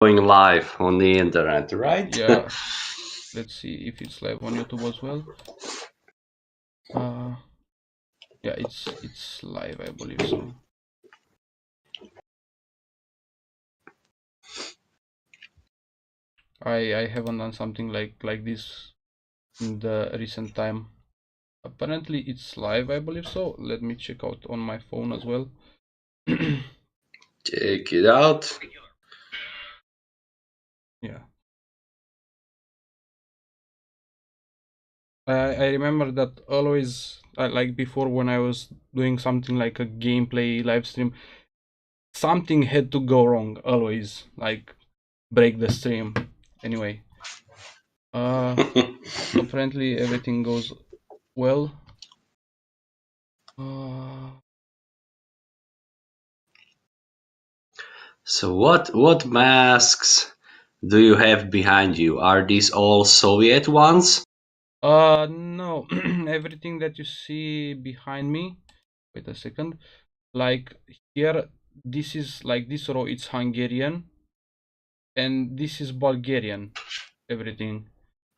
going live on the internet, right? Yeah. Let's see if it's live on YouTube as well. Yeah, it's live, I believe so. I haven't done something like this in the recent time. Apparently it's live, I believe so. Let me check out on my phone as well. Check it out. Yeah. I remember that always, like before when I was doing something like a gameplay live stream, something had to go wrong always, like break the stream. Anyway, apparently everything goes well. Uh, So what masks do you have behind you? Are these all Soviet ones? no, everything that you see behind me. Wait a second. Like here, this is like this row. It's Hungarian, and this is Bulgarian. Everything.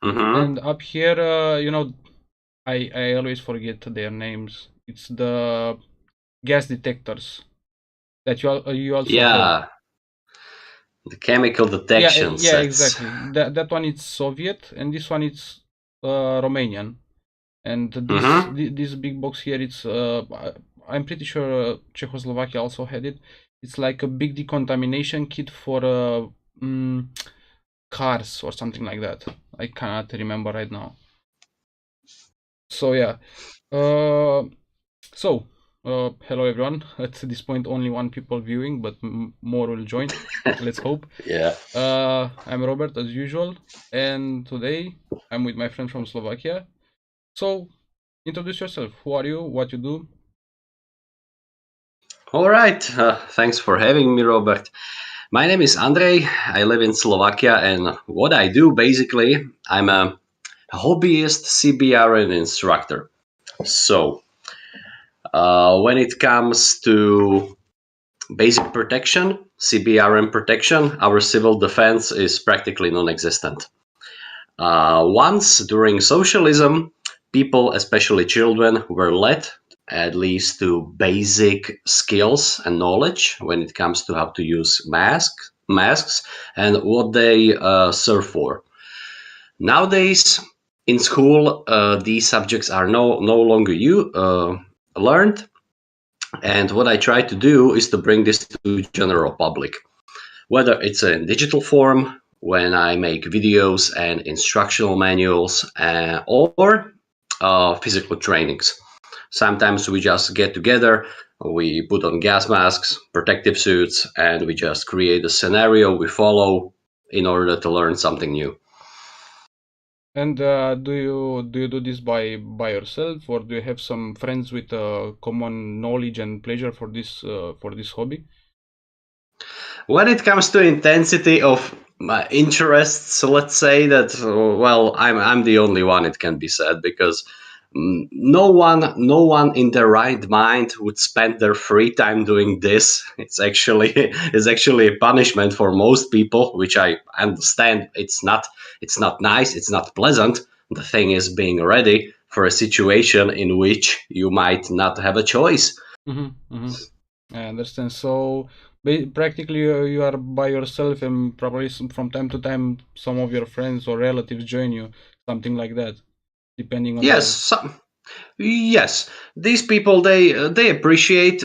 Mm-hmm. And up here, I always forget their names. It's the gas detectors that you also have. Yeah, the chemical Yeah, detection yeah, sets. exactly. That one is Soviet, and this one is Romanian. And Mm-hmm. this big box here, it's I'm pretty sure Czechoslovakia also had it. It's like a big decontamination kit for mm, cars or something like that. I cannot remember right now. So yeah. Uh, so hello everyone. At this point, only one people viewing, but more will join. Let's hope. Yeah. I'm Robert as usual, and today I'm with my friend from Slovakia. So introduce yourself. Who are you? What you do? All right. Thanks for having me, Robert. My name is Andrej. I live in Slovakia, and what I do basically, I'm a hobbyist CBRN instructor. So, when it comes to basic protection, CBRN protection, our civil defense is practically non existent. Once during socialism, people, especially children, were led at least to basic skills and knowledge when it comes to how to use masks, and what they serve for. Nowadays, in school, these subjects are no longer learned, and what I try to do is to bring this to general public, whether it's in digital form when I make videos and instructional manuals, or physical trainings. Sometimes we just get together, we put on gas masks, protective suits, and we just create a scenario we follow in order to learn something new. And do you do this by yourself, or do you have some friends with common knowledge and pleasure for this hobby? When it comes to intensity of my interests, let's say that well, I'm the only one. It can be said because no one in their right mind would spend their free time doing this. It's actually a punishment for most people, which I understand. It's not nice. It's not pleasant. The thing is being ready for a situation in which you might not have a choice. Mm-hmm, mm-hmm. I understand. So practically you are by yourself, and probably from time to time some of your friends or relatives join you, something like that, depending on Yes, the. yes, these people they appreciate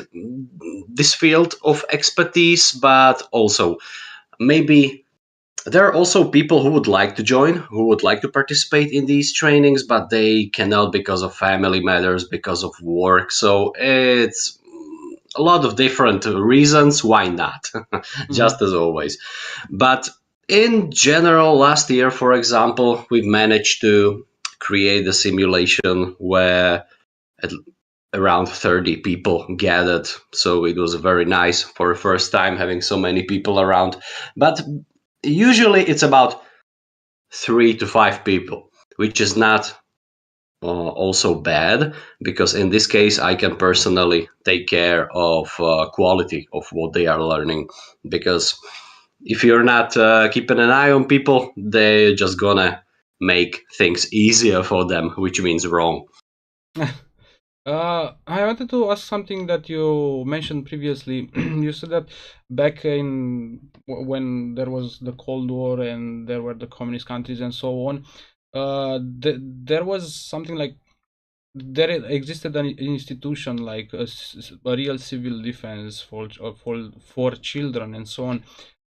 this field of expertise, but also maybe there are also people who would like to join, who would like to participate in these trainings, but they cannot because of family matters, because of work. So it's a lot of different reasons why not, Mm-hmm. just as always. But in general, last year, for example, we managed to create a simulation where at around 30 people gathered. So it was very nice for the first time having so many people around. But usually it's about 3 to 5 people, which is not also bad, because in this case I can personally take care of quality of what they are learning, because if you're not keeping an eye on people, they're just gonna make things easier for them, which means wrong. I wanted to ask something that you mentioned previously. You said that back in when there was the Cold War and there were the communist countries and so on, there was something like there existed an institution like a real civil defense for children and so on.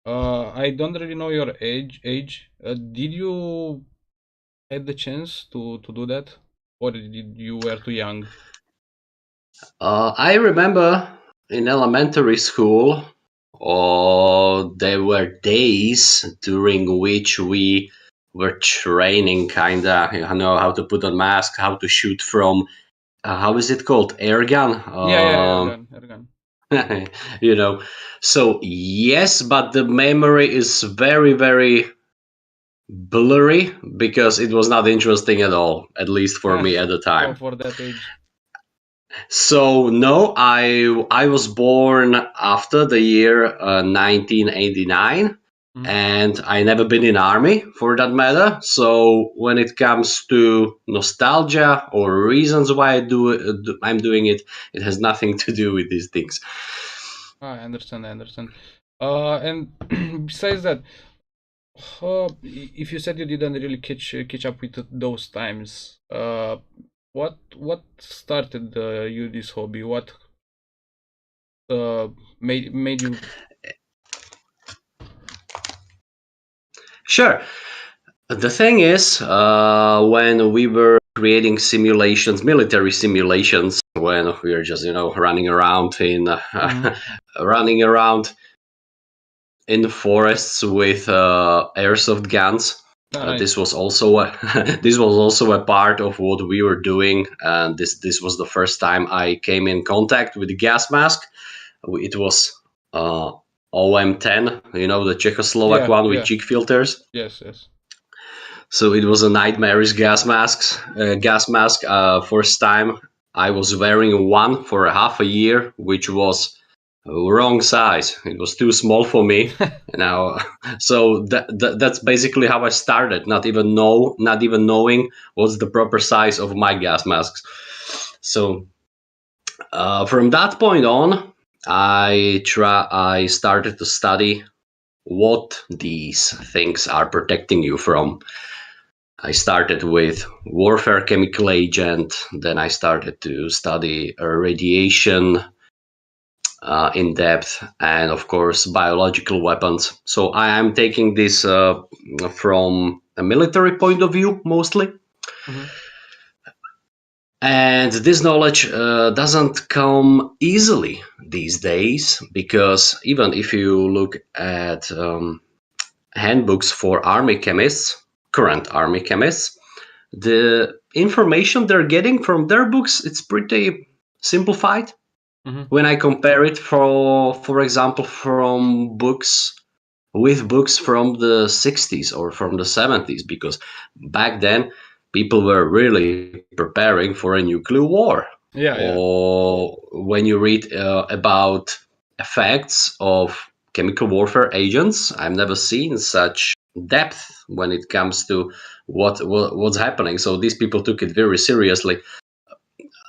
I don't really know your age. Did you had the chance to do that, or did you were too young? I remember in elementary school, there were days during which we were training, kinda, how to put on mask, how to shoot from, how is it called, air gun. Yeah, Ergan. You know, so yes, but the memory is very, very blurry because it was not interesting at all, at least for me at the time. For that age. So no, I was born after the year 1989, Mhm. and I never been in army for that matter. So when it comes to nostalgia or reasons why I'm doing it, it has nothing to do with these things. I understand. I understand. And besides that, if you said you didn't really catch up with those times, what started you this hobby? What uh made you? Sure. The thing is, when we were creating simulations, military simulations, when we were just running around in Mhm. running around in the forests with airsoft guns. Ah, nice. This was also a this was also a part of what we were doing, and this was the first time I came in contact with the gas mask. It was uh, OM10, the Czechoslovak Yeah, one with yeah. cheek filters. Yes, yes. So it was a nightmarish gas mask. First time I was wearing one for a half a year, which was wrong size. It was too small for me. Now, so that's basically how I started. Not even knowing what's the proper size of my gas masks. So from that point on, I started to study what these things are protecting you from. I started with warfare chemical agent, then I started to study radiation in depth, and of course biological weapons. So I am taking this from a military point of view mostly, Hmm. and this knowledge doesn't come easily these days, because even if you look at handbooks for army chemists, current army chemists, the information they're getting from their books, it's pretty simplified Hmm. when I compare it, for example, from books from the 60s or from the 70s, because back then people were really preparing for a nuclear war. Yeah, yeah. Or when you read about effects of chemical warfare agents, I've never seen such depth when it comes to what's happening. So these people took it very seriously.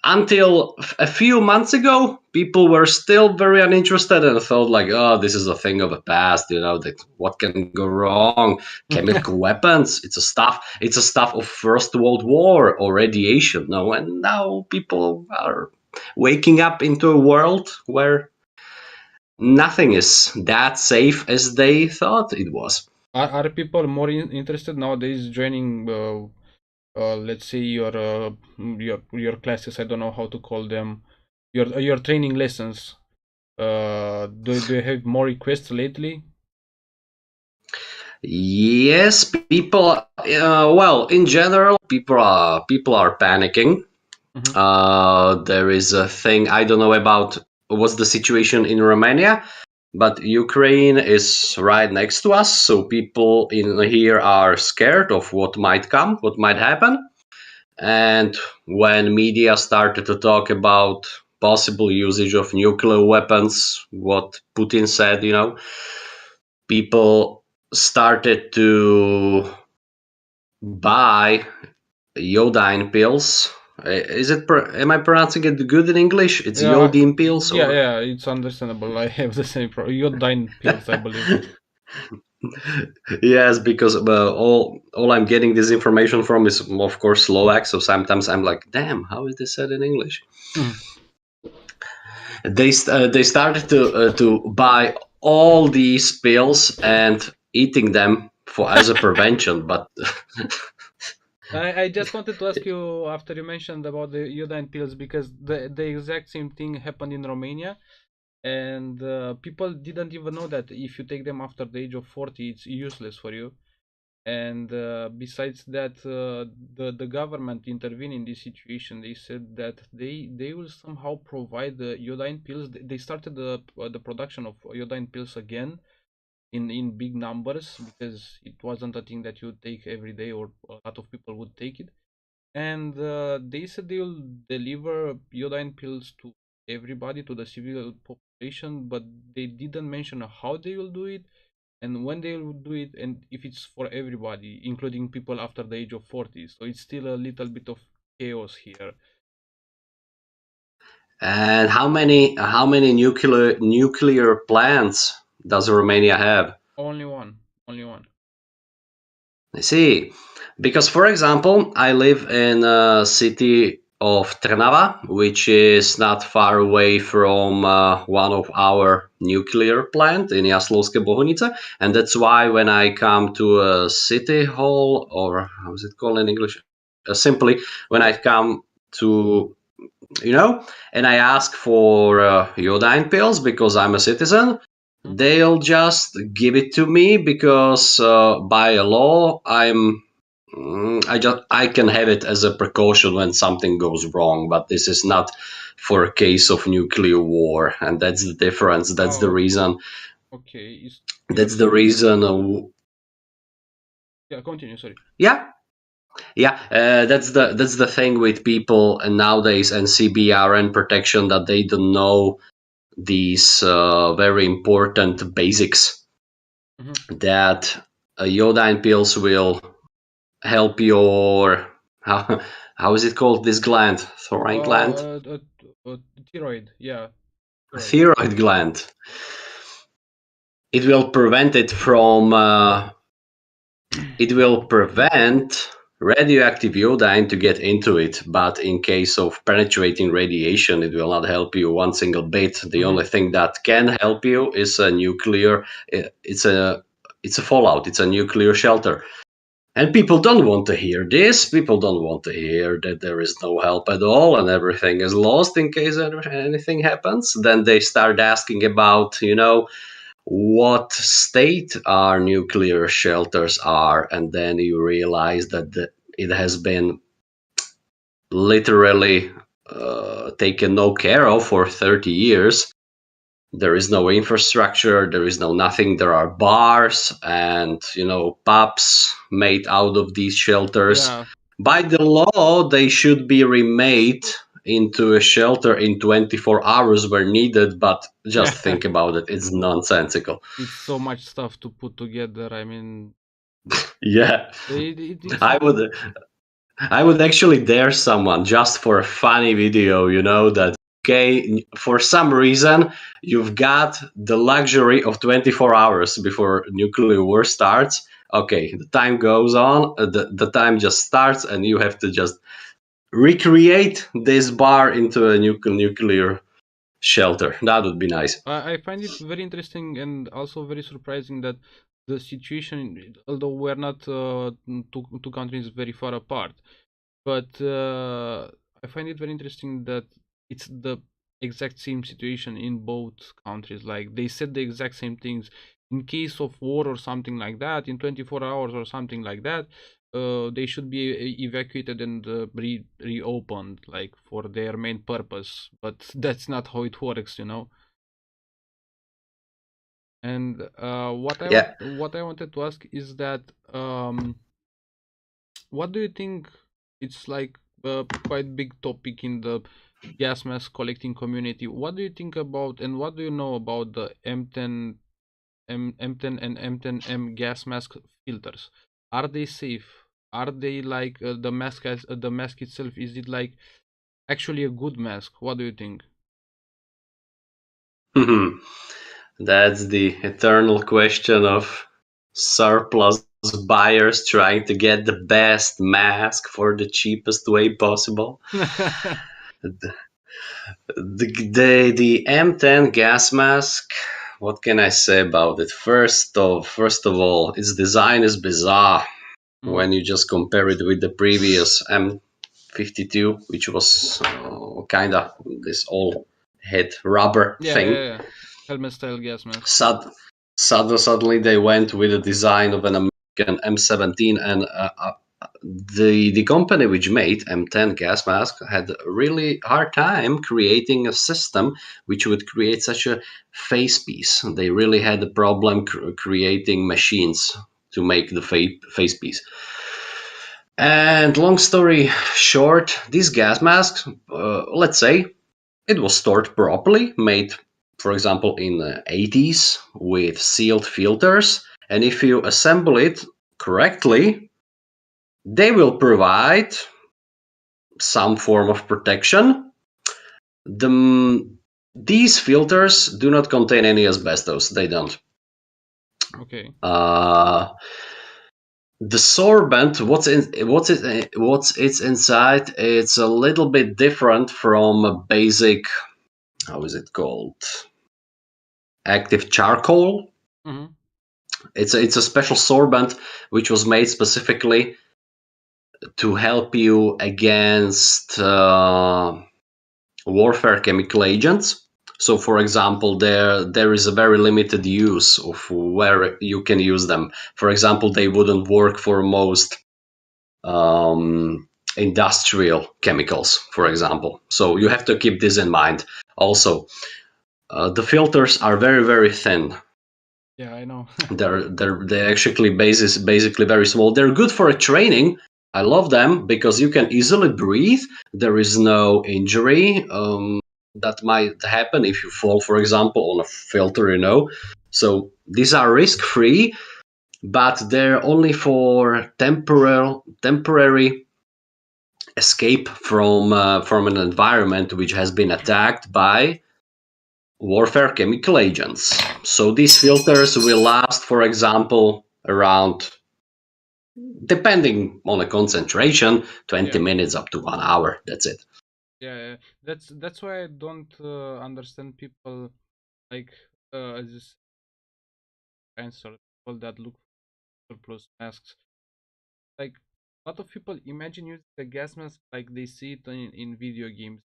Until a few months ago, people were still very uninterested and felt like, oh, this is a thing of the past. That what can go wrong? Chemical weapons. It's a stuff of First World War or radiation. No, and now people are waking up into a world where nothing is that safe as they thought it was. Are people more interested nowadays joining, let's say your classes? I don't know how to call them. Your training lessons. Do you have more requests lately? Yes, people. Well, in general, people are panicking. Hmm. There is a thing I don't know about what's the situation in Romania, but Ukraine is right next to us, so people in here are scared of what might come, what might happen. And when media started to talk about possible usage of nuclear weapons, what Putin said, people started to buy iodine pills. Am I pronouncing it good in English? It's Yeah, iodine pills, yeah, or yeah. It's understandable. I have the same problem. Iodine pills, I believe. yes, because all I'm getting this information from is, of course, Slovak. So sometimes I'm like, damn, how is this said in English? Mhm. They started to buy all these pills and eating them for as a prevention, but I just wanted to ask you after you mentioned about the iodine pills because the exact same thing happened in Romania, and people didn't even know that if you take them after the age of 40, it's useless for you. And besides that, the government intervened in this situation. They said that they will somehow provide the iodine pills. They started the production of iodine pills again in big numbers because it wasn't a thing that you take every day or a lot of people would take it. And they said they will deliver iodine pills to everybody, to the civil population, but they didn't mention how they will do it and when they will do it, and if it's for everybody, including people after the age of 40. So it's still a little bit of chaos here. and how many nuclear plants does Romania have? Only one, only one. I see. Because, for example, I live in a city of Trnava, which is not far away from one of our nuclear plant in Jaslovské Bohunice. And that's why when I come to a city hall, or how is it called in English? Simply, when I come to, and I ask for iodine pills because I'm a citizen, Hmm? they'll just give it to me because by a law I can have it as a precaution when something goes wrong, but this is not for a case of nuclear war, and that's the difference. That's the Oh, reason. okay. Is you're That's the reason. yeah, continue, sorry. Yeah, yeah. That's the thing with people and nowadays and CBRN protection, that they don't know these very important basics, Hmm. that iodine pills will help your how is it called, this gland, thyroid gland, Uh, uh, uh, Thyroid, yeah, thyroid. thyroid gland. It will prevent it from it will prevent radioactive iodine to get into it, but in case of penetrating radiation, it will not help you one single bit. The Hmm. only thing that can help you is a nuclear. It's a fallout. It's a nuclear shelter. And people don't want to hear this. People don't want to hear that there is no help at all and everything is lost in case anything happens. Then they start asking about, what state our nuclear shelters are. And then you realize that it has been literally taken no care of for 30 years. There is no infrastructure, there is no nothing. There are bars and pubs made out of these shelters. Yeah, By the law, they should be remade into a shelter in 24 hours where needed, but just yeah. think about it, it's nonsensical. It's so much stuff to put together. I mean, Yeah, it's i would I would actually dare someone just for a funny video, that, okay, for some reason, you've got the luxury of 24 hours before nuclear war starts. Okay, the time goes on, the time just starts, and you have to just recreate this bar into a nuclear shelter. That would be nice. I find it very interesting and also very surprising that the situation, although we're not two countries very far apart, but I find it very interesting that it's the exact same situation in both countries. Like they said the exact same things. In case of war or something like that, in 24 hours or something like that, they should be evacuated and reopened, like for their main purpose. But that's not how it works, you know. And Yeah. what I wanted to ask is that what do you think? It's like a quite big topic in the gas mask collecting community. What do you think about and what do you know about the M10 M10 and M10M gas mask filters. Are they safe? Are they like the mask as the mask itself? Is it like actually a good mask? What do you think? That's the eternal question of surplus buyers trying to get the best mask for the cheapest way possible. The M10 gas mask. What can I say about it? First of all, its design is bizarre Mhm. when you just compare it with the previous M52, which was kind of this all head rubber Yeah, yeah, thing. yeah. Helmet style gas mask. Sud- Suddenly they went with the design of an American M17, and the company which made M10 gas mask had a really hard time creating a system which would create such a face piece. They really had a problem creating machines to make the face piece. And long story short, these gas masks, let's say, it was stored properly, made, for example, in the 80s with sealed filters. And if you assemble it correctly, they will provide some form of protection. The, these filters do not contain any asbestos. They don't. Okay. Uh, the sorbent, what's it's inside? It's a little bit different from a basic. How is it called? Active charcoal. Mm-hmm. It's a special sorbent which was made specifically to help you against warfare chemical agents. So, for example, there is a very limited use of where you can use them. For example, they wouldn't work for most um, industrial chemicals, for example. So you have to keep this in mind. Also, the filters are very very thin. Yeah, I know. They're actually basically very small. They're good for a training. I love them because you can easily breathe. There is no injury that might happen if you fall, for example, on a filter. So these are risk free, but they're only for temporary escape from an environment which has been attacked by warfare chemical agents. So these filters will last, for example, around, depending on the concentration, 20 Yeah, minutes up to 1 hour. That's it. yeah, yeah. That's why I don't understand people like this answer people that look for surplus masks. Like a lot of people imagine using the gas mask like they see it in video games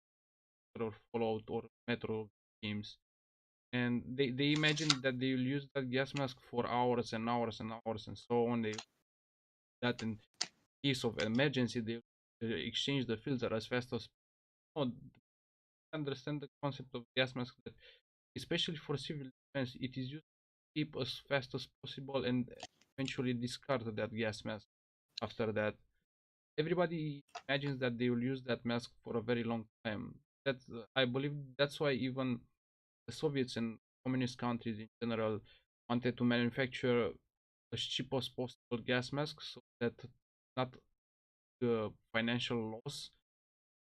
or Fallout or Metro games. And they imagine that they will use that gas mask for hours and hours and hours and so on. They that in case of emergency they exchange the filter as fast as no, understand the concept of gas mask that especially for civil defense it is used to keep as fast as possible and eventually discard that gas mask after that. Everybody imagines that they will use that mask for a very long time. That's I believe that's why even the Soviets and communist countries in general wanted to manufacture as cheap as possible gas masks so that not the financial loss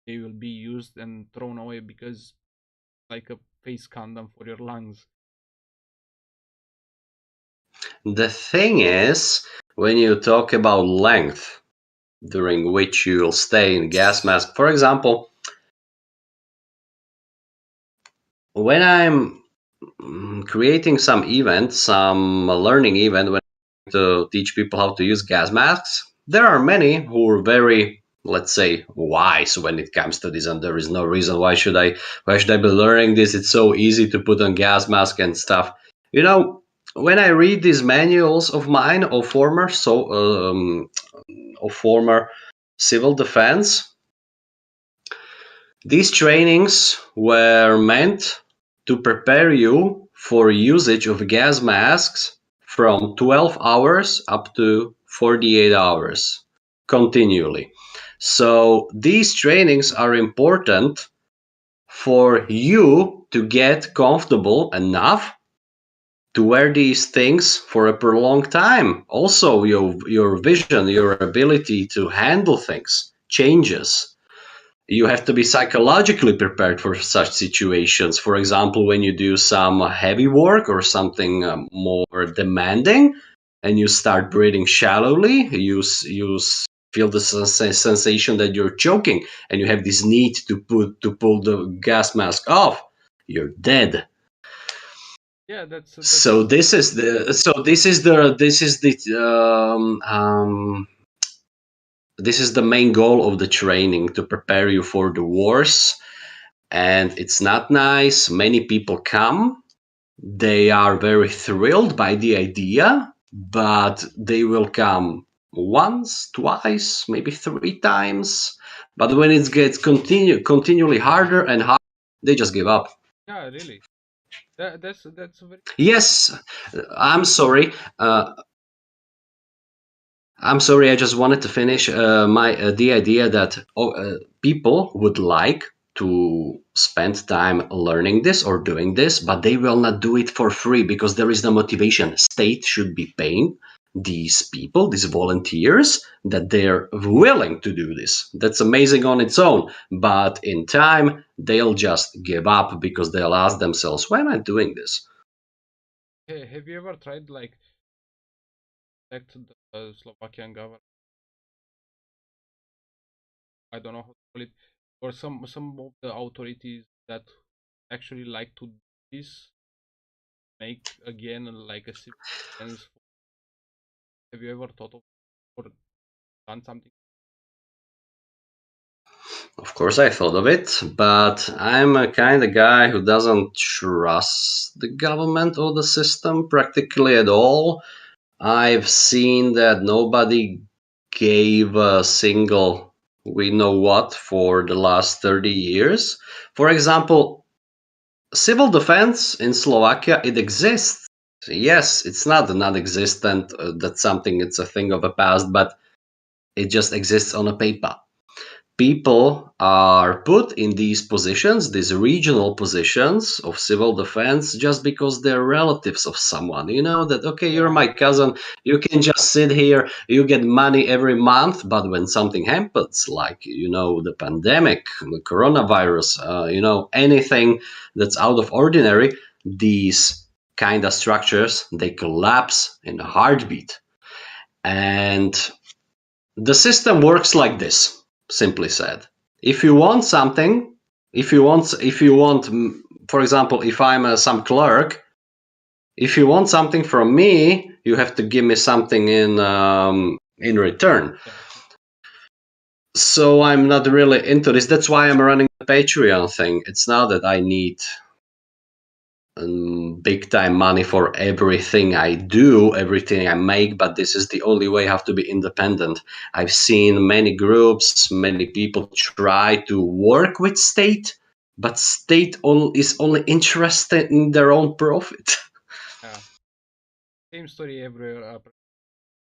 they will be used and thrown away because like a face condom for your lungs. The thing is, when you talk about length during which you'll stay in gas mask, for example, when I'm creating some event, some learning event, when I to teach people how to use gas masks, there are many who are very, let's say, wise when it comes to this, and there is no reason why should I be learning this. It's so easy to put on gas mask and stuff. You know, when I read these manuals of mine of former civil defense, these trainings were meant to prepare you for usage of gas masks from 12 hours up to 48 hours continually. So these trainings are important for you to get comfortable enough to wear these things for a prolonged time. Also, your vision, your ability to handle things changes. You have to be psychologically prepared for such situations. For example, when you do some heavy work or something more demanding, and you start breathing shallowly, you feel the sensation that you're choking, and you have this need to pull the gas mask off. You're dead. Yeah, So that's this is the so this is the this is the main goal of the training, to prepare you for the wars. And it's not nice. Many people come, they are very thrilled by the idea, but they will come once, twice, maybe three times. But when it gets continually harder and harder, they just give up. yeah, really. That's very Yes, I'm sorry. I'm sorry. I just wanted to finish my the idea that people would like to spend time learning this or doing this, but they will not do it for free because there is no motivation. State should be paying these people, these volunteers, that they're willing to do this. That's amazing on its own, but in time they'll just give up because they'll ask themselves, "Why am I doing this?" Hey, have you ever tried like act the Slovakian government? I don't know how to call it, or some of the authorities that actually like to do this, make again like a civil defense. Have you ever thought of or done something? Of course, I thought of it, but I'm a kind of guy who doesn't trust the government or the system practically at all. I've seen that nobody gave a single we know what for the last 30 years. For example, civil defense in Slovakia, it exists. Yes, it's not non-existent, that's something, it's a thing of the past, but it just exists on a paper. People are put in these positions, these regional positions of civil defense, just because they're relatives of someone. You know that, okay, you're Yeah, my cousin, you can just sit here, you get money every month, but when something happens, like, the pandemic, the coronavirus, anything that's out of ordinary, these kind of structures, they collapse in a heartbeat. And the system works like this, simply said. If you want something, if you want, for example, if I'm some clerk, if you want something from me, you have to give me something in return. yeah, So I'm not really into this. That's why I'm running the Patreon thing. It's not that I need big time money for everything I do, everything I make, but this is the only way I have to be independent. I've seen many groups, many people try to work with state, but state is only interested in their own profit. yeah. Same story everywhere.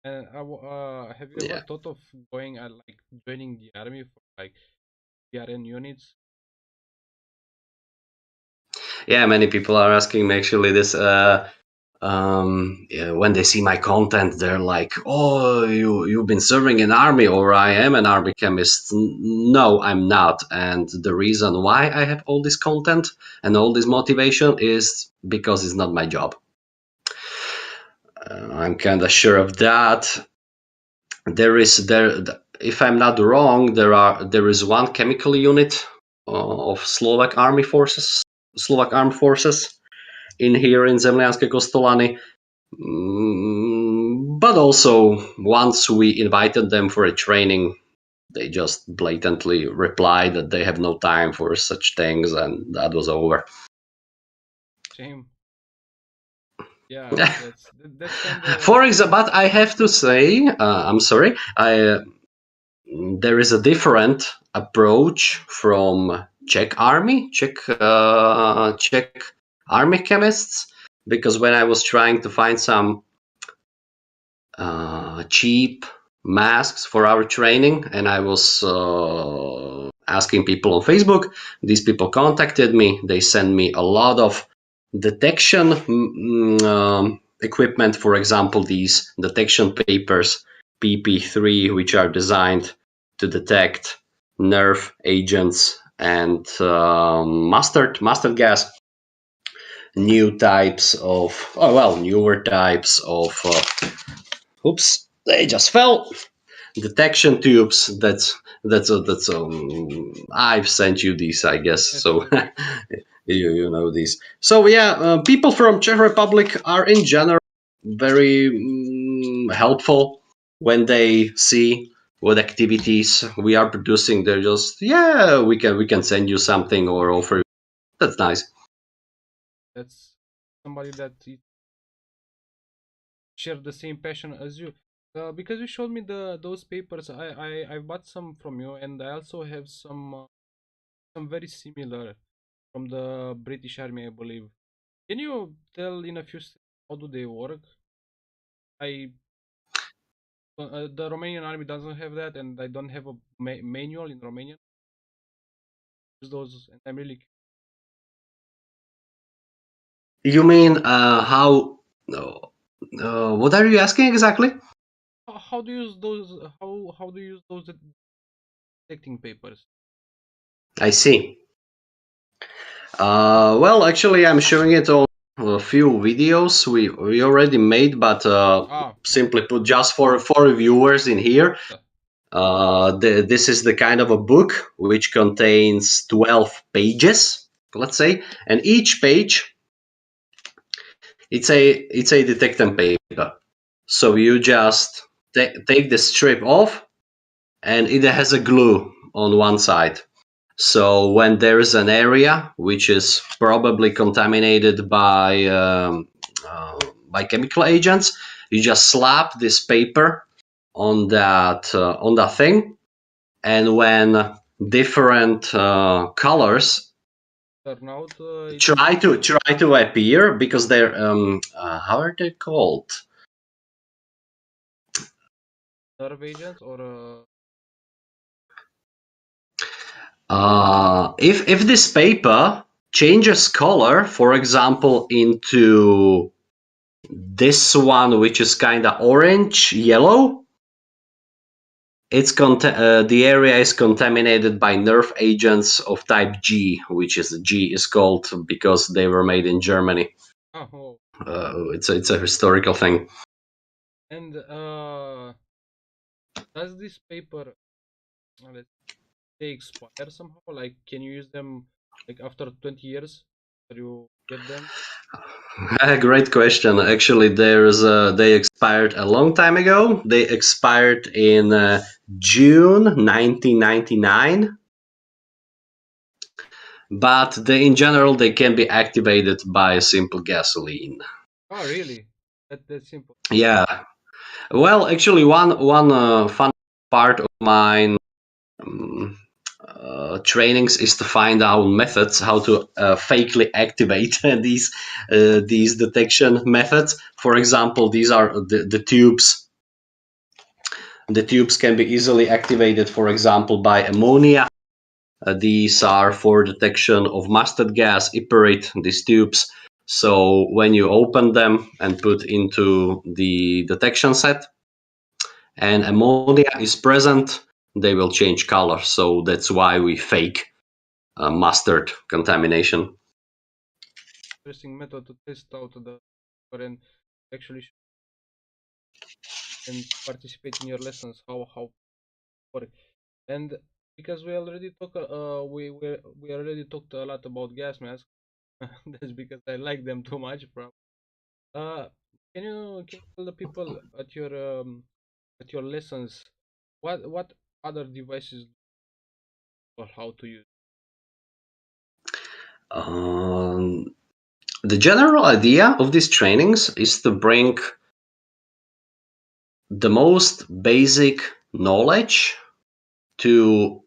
And have you ever Yeah. thought of going like joining the army for like CBRN units? Yeah, many people are asking me actually this. Yeah, when they see my content, they're like, "Oh, you've been serving in army, or I am an army chemist." No, I'm not, and the reason why I have all this content and all this motivation is because it's not my job. I'm kind of sure of that. If I'm not wrong, there is one chemical unit of Slovak armed forces in here in Zemlianske Kostolany. But also, once we invited them for a training, they just blatantly replied that they have no time for such things, and that was over. Shame. Yeah, that's kind of For example, but I have to say, I'm sorry, there is a different approach from Czech army chemists, because when I was trying to find some cheap masks for our training, and I was asking people on Facebook. These people contacted me. They sent me a lot of detection equipment, for example, these detection papers PP3, which are designed to detect nerve agents and mustard gas, newer types of oops, they just fell, detection tubes. I've sent you these, I guess. Yes. So you know these. So yeah, people from Czech Republic are in general very helpful when they see what activities we are producing. They're just, yeah, we can send you something or offer. That's nice. That's somebody that share the same passion as you. Because you showed me those papers, I bought some from you, and I also have some very similar from the British Army, I believe. Can you tell in a few how do they work? I The Romanian army doesn't have that, and I don't have a manual in Romanian. Use those, and I'm really You mean how? What are you asking exactly? how do you use those? How do you use those detecting papers? I see. Well, actually, I'm showing it on a few videos we already made, but Okay. simply put, just for viewers in here, Yeah. this is the kind of a book which contains 12 pages, let's say, and each page it's a detecting paper. So you just take the strip off, and it has a glue on one side. So when there is an area which is probably contaminated by chemical agents, you just slap this paper on that thing, and when different colors Turn out it's try to appear, because they're how are they called? nerve agents or If this paper changes color, for example, into this one, which is kind of orange yellow, the area is contaminated by nerve agents of type G, which is G is called because they were made in Germany. oh, It's a historical thing. and does this paper let's they expire somehow? Like, can you use them like after 20 years? Or you get them? Great question. Actually, they expired a long time ago. They expired in June 1999. But in general, they can be activated by simple gasoline. Oh, really? That's simple. Yeah. Well, actually, one fun part of mine um, trainings is to find out methods how to fakely activate these detection methods. For example, these are the tubes. The tubes can be easily activated, for example, by ammonia. These are for detection of mustard gas, iterate these tubes. So when you open them and put into the detection set and ammonia is present, they will change color. So that's why we fake mustard contamination. Interesting method to test out the and actually and participate in your lessons. How work. And because we already we already talked a lot about gas masks. That's because I like them too much, bro. Uh, can you tell the people at your lessons what other devices or how to use? Um, the general idea of these trainings is to bring the most basic knowledge to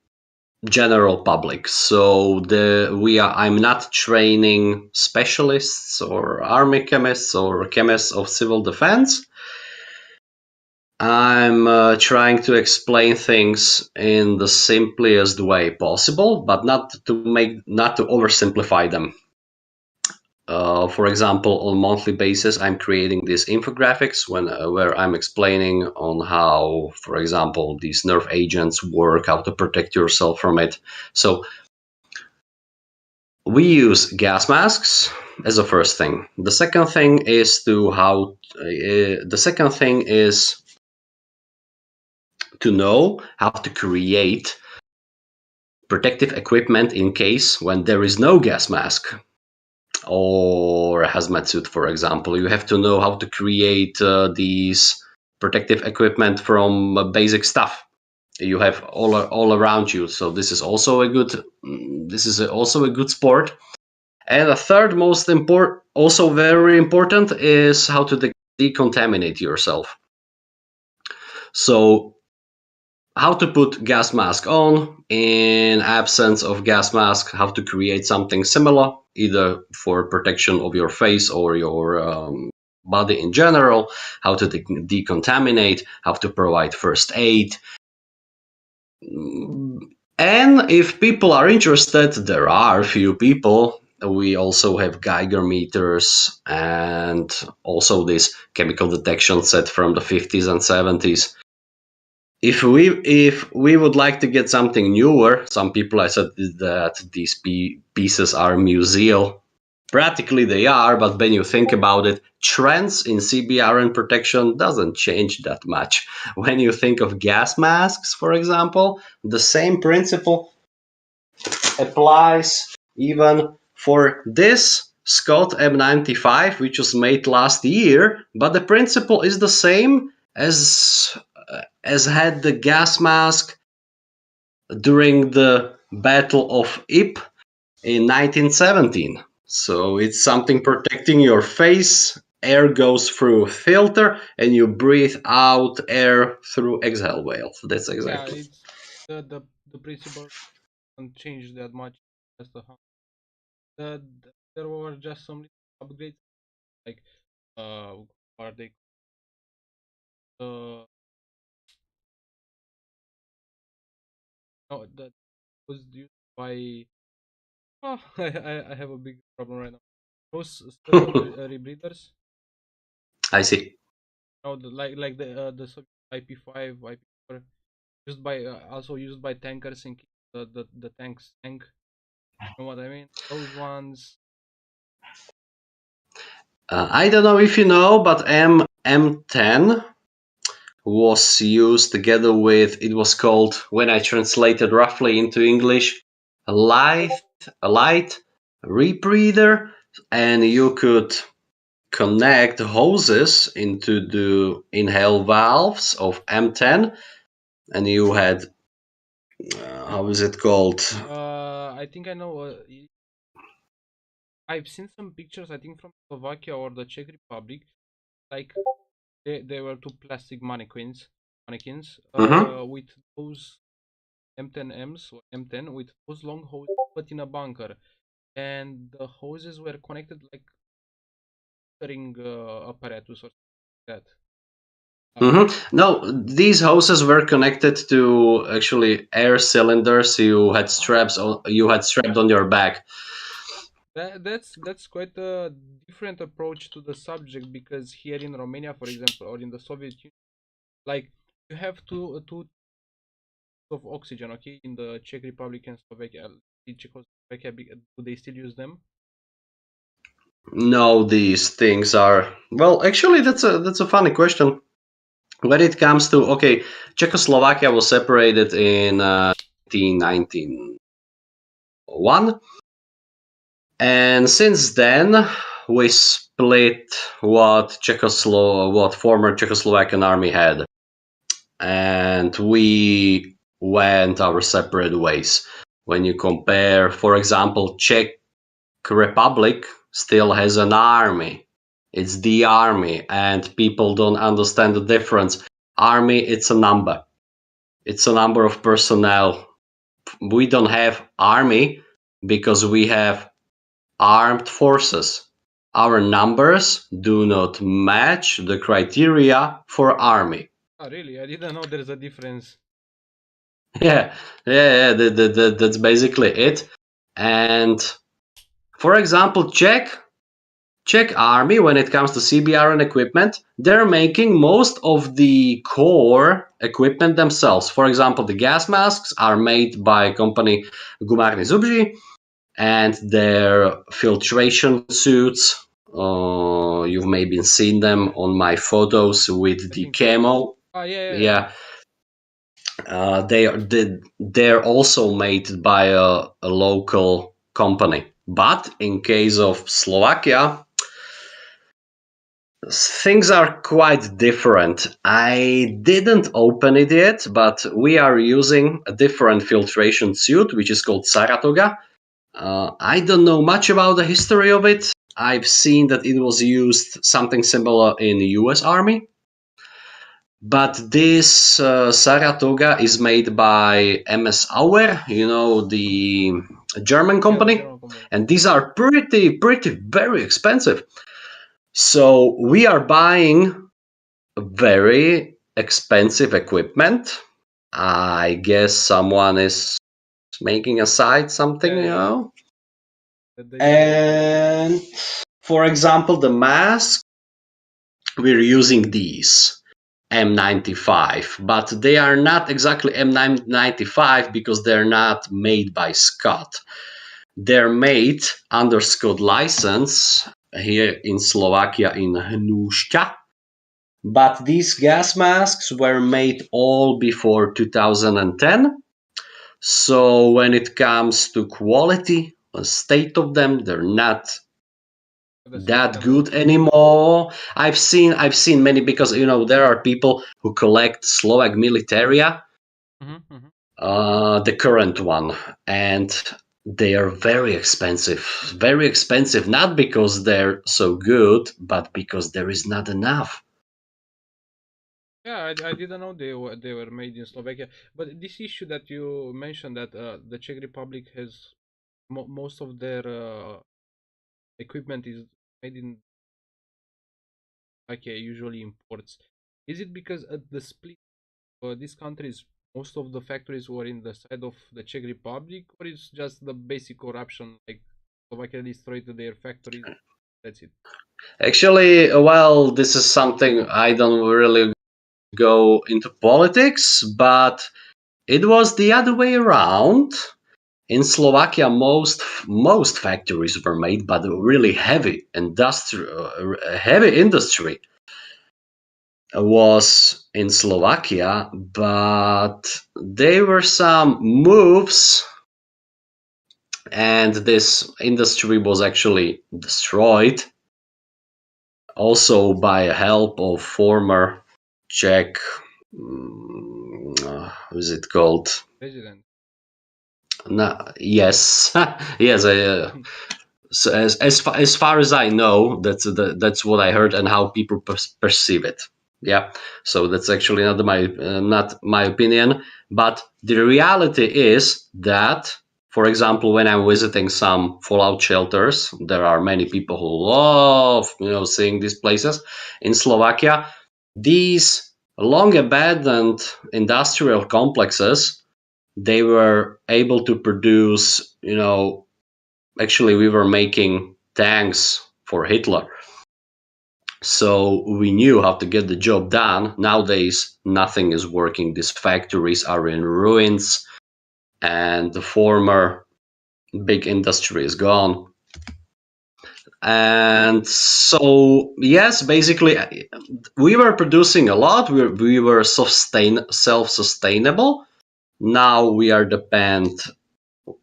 general public. So I'm not training specialists or army chemists or chemists of civil defense. I'm trying to explain things in the simplest way possible, but not to oversimplify them. For example, on a monthly basis, I'm creating these infographics where I'm explaining on how, for example, these nerve agents work, how to protect yourself from it. So we use gas masks as a first thing. The second thing is to know how to create protective equipment in case when there is no gas mask or a hazmat suit, for example. You have to know how to create these protective equipment from basic stuff you have all around you. So this is also a good sport. And a third most important, also very important, is how to decontaminate yourself. So how to put gas mask on in absence of gas mask, how to create something similar, either for protection of your face or your body in general, how to decontaminate, how to provide first aid. And if people are interested, there are a few people. We also have Geiger meters and also this chemical detection set from the 50s and 70s. If we would like to get something newer, some people have said that these pieces are museal. Practically they are, but when you think about it, trends in CBRN protection doesn't change that much. When you think of gas masks, for example, the same principle applies even for this Scott M95, which was made last year, but the principle is the same as had the gas mask during the Battle of Ypres in 1917. So it's something protecting your face. Air goes through filter and you breathe out air through exhale valve. That's Yeah, exactly. it's the principle doesn't change that much. Just there were just some little upgrades like are they uh no that was used by I have a big problem right now. Those sterile rebreathers, I see. no, like the IP5, IP4, used by also used by tankers in the tanks tank. You know what I mean? Those ones. I don't know if you know, but M10 was used together with, it was called, when I translated roughly into English, a light a light rebreather, and you could connect hoses into the inhale valves of M10, and you had how is it called? I think I know. I've seen some pictures. I think from Slovakia or the Czech Republic. Like they were two plastic mannequins Mm-hmm. with those M10Ms or M10 with those long hoses but in a bunker, and the hoses were connected like ring apparatus or that. Mm-hmm. No, these hoses were connected to actually air cylinders you had strapped on your back. That's quite a different approach to the subject because here in Romania, for example, or in the Soviet Union, like you have two of oxygen, okay, in the Czech Republic and Slovakia. In Czechoslovakia, do they still use them? No, these things are, well, actually that's a funny question. When it comes to, okay, Czechoslovakia was separated in 1991, and since then we split what former Czechoslovakian army had, and we went our separate ways. When you compare, for example, Czech Republic still has an army. It's the army, and people don't understand the difference. Army, it's a number. It's a number of personnel. We don't have army because we have armed forces. Our numbers do not match the criteria for army. Oh, really? I didn't know there's a difference. Yeah, yeah, that's basically it. And for example, Czech. Czech army, when it comes to CBRN equipment, they're making most of the core equipment themselves. For example, the gas masks are made by company Gumarny Zubži, and their filtration suits. You've maybe seen them on my photos with I the think so. camo. Ah, yeah. Yeah, they're also made by a local company. But in case of Slovakia, things are quite different. I didn't open it yet, but we are using a different filtration suit, which is called Saratoga. I don't know much about the history of it. I've seen that it was used something similar in the US Army. But this Saratoga is made by MS Auer, the German Yeah, the company. German company. And these are pretty, very expensive. So we are buying very expensive equipment. I guess someone is making aside something, Yeah. The German company. And for example, the mask, we're using these M95, but they are not exactly M95 because they're not made by Scott. They're made under Scott license here in Slovakia in Hnúšťa. But these gas masks were made all before 2010. So when it comes to quality, the state of them, they're not The same that level. good anymore. I've seen many, because there are people who collect Slovak militaria, Mm-hmm. the current one, and they are very expensive. Very expensive, not because they're so good, but because there is not enough. Yeah, I didn't know they were made in Slovakia. But this issue that you mentioned, that the Czech Republic has most of their equipment is made in Slovakia, usually imports. Is it because at the split these countries, most of the factories were in the side of the Czech Republic, or it's just the basic corruption, like Slovakia destroyed their factories? That's it. Actually, well, this is something I don't really go into politics, but it was the other way around. In Slovakia, most factories were made, but really heavy industry was in Slovakia. But there were some moves, and this industry was actually destroyed, also by help of former Czech. How is it called? President. No, yes, yes. So as far as I know, that's what I heard and how people perceive it. Yeah, so that's actually not my opinion, but the reality is that, for example, when I'm visiting some fallout shelters, there are many people who love seeing these places in Slovakia. These long abandoned industrial complexes, they were able to produce, actually, we were making tanks for Hitler. So we knew how to get the job done. Nowadays, nothing is working. These factories are in ruins, and the former big industry is gone. And so, yes, basically, we were producing a lot. We were self-sustainable. Now we are dependent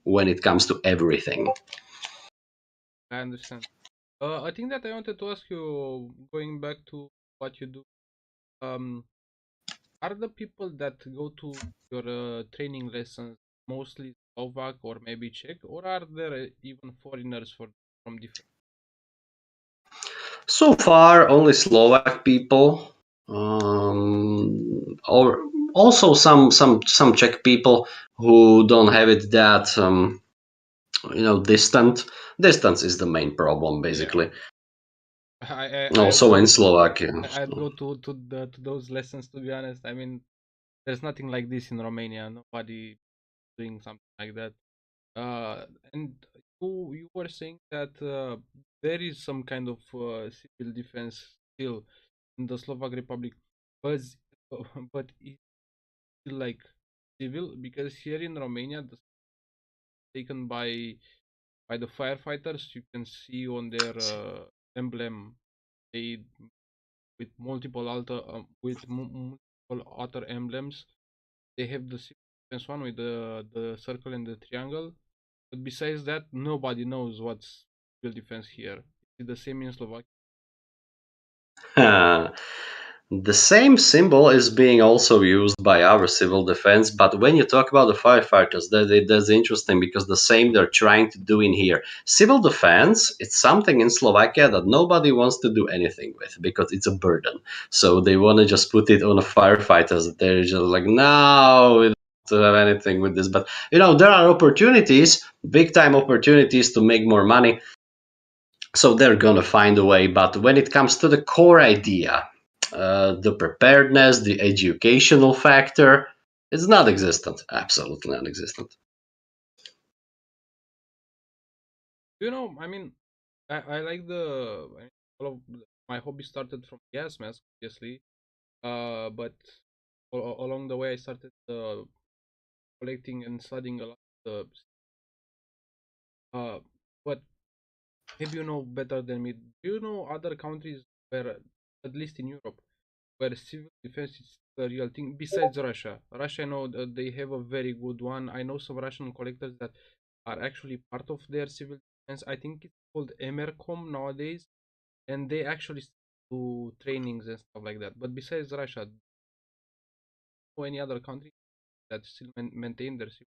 when it comes to everything. I understand. I think that I wanted to ask you, going back to what you do. Um, are the people that go to your training lessons mostly Slovak or maybe Czech, or are there even foreigners from different? So far, only Slovak people, or also some Czech people who don't have it that distant. Distance is the main problem, Yeah, basically. I'd Also go in Slovakia. I'd go to those lessons, to be honest. I mean, there's nothing like this in Romania. Nobody doing something like that. And You were saying that there is some kind of civil defense still in the Slovak Republic, but but it's still like civil because here in Romania, the taken by the firefighters. You can see on their emblem they with multiple other emblems. They have the civil defense one with the circle and the triangle. But besides that, nobody knows what's civil defense here. It's the same in Slovakia. The same symbol is being also used by our civil defense, but when you talk about the firefighters, that's interesting because the same they're trying to do in here. Civil defense, it's something in Slovakia that nobody wants to do anything with because it's a burden. So they want to just put it on the firefighters. They're just like, no, we don't have anything with this. But there are opportunities, big time opportunities to make more money. So they're gonna find a way. But when it comes to the core idea, the preparedness, the educational factor, it's not existent. Absolutely non-existent. I mean, I like all of my hobby started from gas mask, obviously. But along the way, I started collecting and studying a lot of the but maybe you know better than me. Do you know other countries where, at least in Europe, where civil defense is a real thing besides Russia? Russia, I know that they have a very good one. I know some Russian collectors that are actually part of their civil defense. I think it's called Emercom nowadays, and they actually do trainings and stuff like that. But besides Russia, or any other country that still maintain their civil.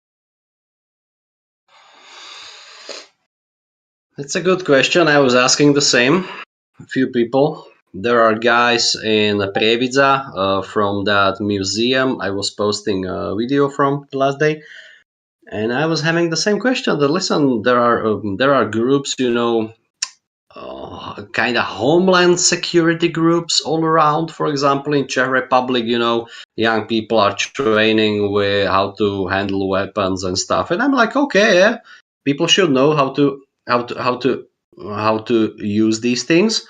It's a good question. I was asking the same. A few people. There are guys in Prievidza from that museum I was posting a video from the last day. And I was having the same question. That listen, there are groups, kind of homeland security groups all around. For example, in Czech Republic, young people are training with how to handle weapons and stuff. And I'm like, okay, yeah, people should know how to use these things.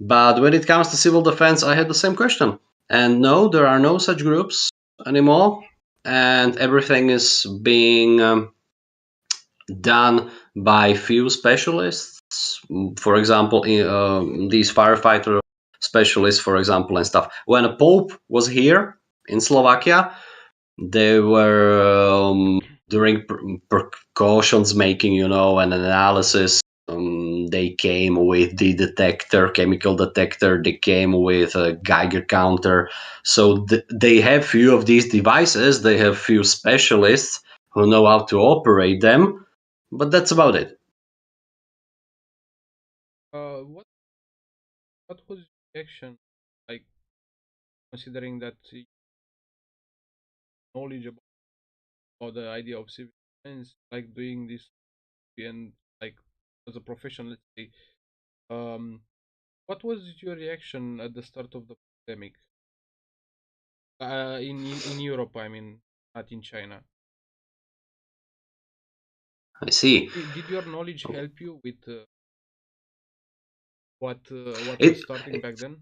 But when it comes to civil defense, I had the same question. And no, there are no such groups anymore, and everything is being done by few specialists. For example, these firefighter specialists, for example, and stuff. When a pope was here in Slovakia, they were during precautions making, an analysis. They came with the detector, chemical detector. They came with a Geiger counter. So they have few of these devices. They have few specialists who know how to operate them, but that's about it. What was your reaction, like considering that knowledge about the idea of civil defense, like doing this and like as a profession, let's say, um, what was your reaction at the start of the pandemic? In Europe, I mean, not in China. I see. Did your knowledge help you with what was It starting back then?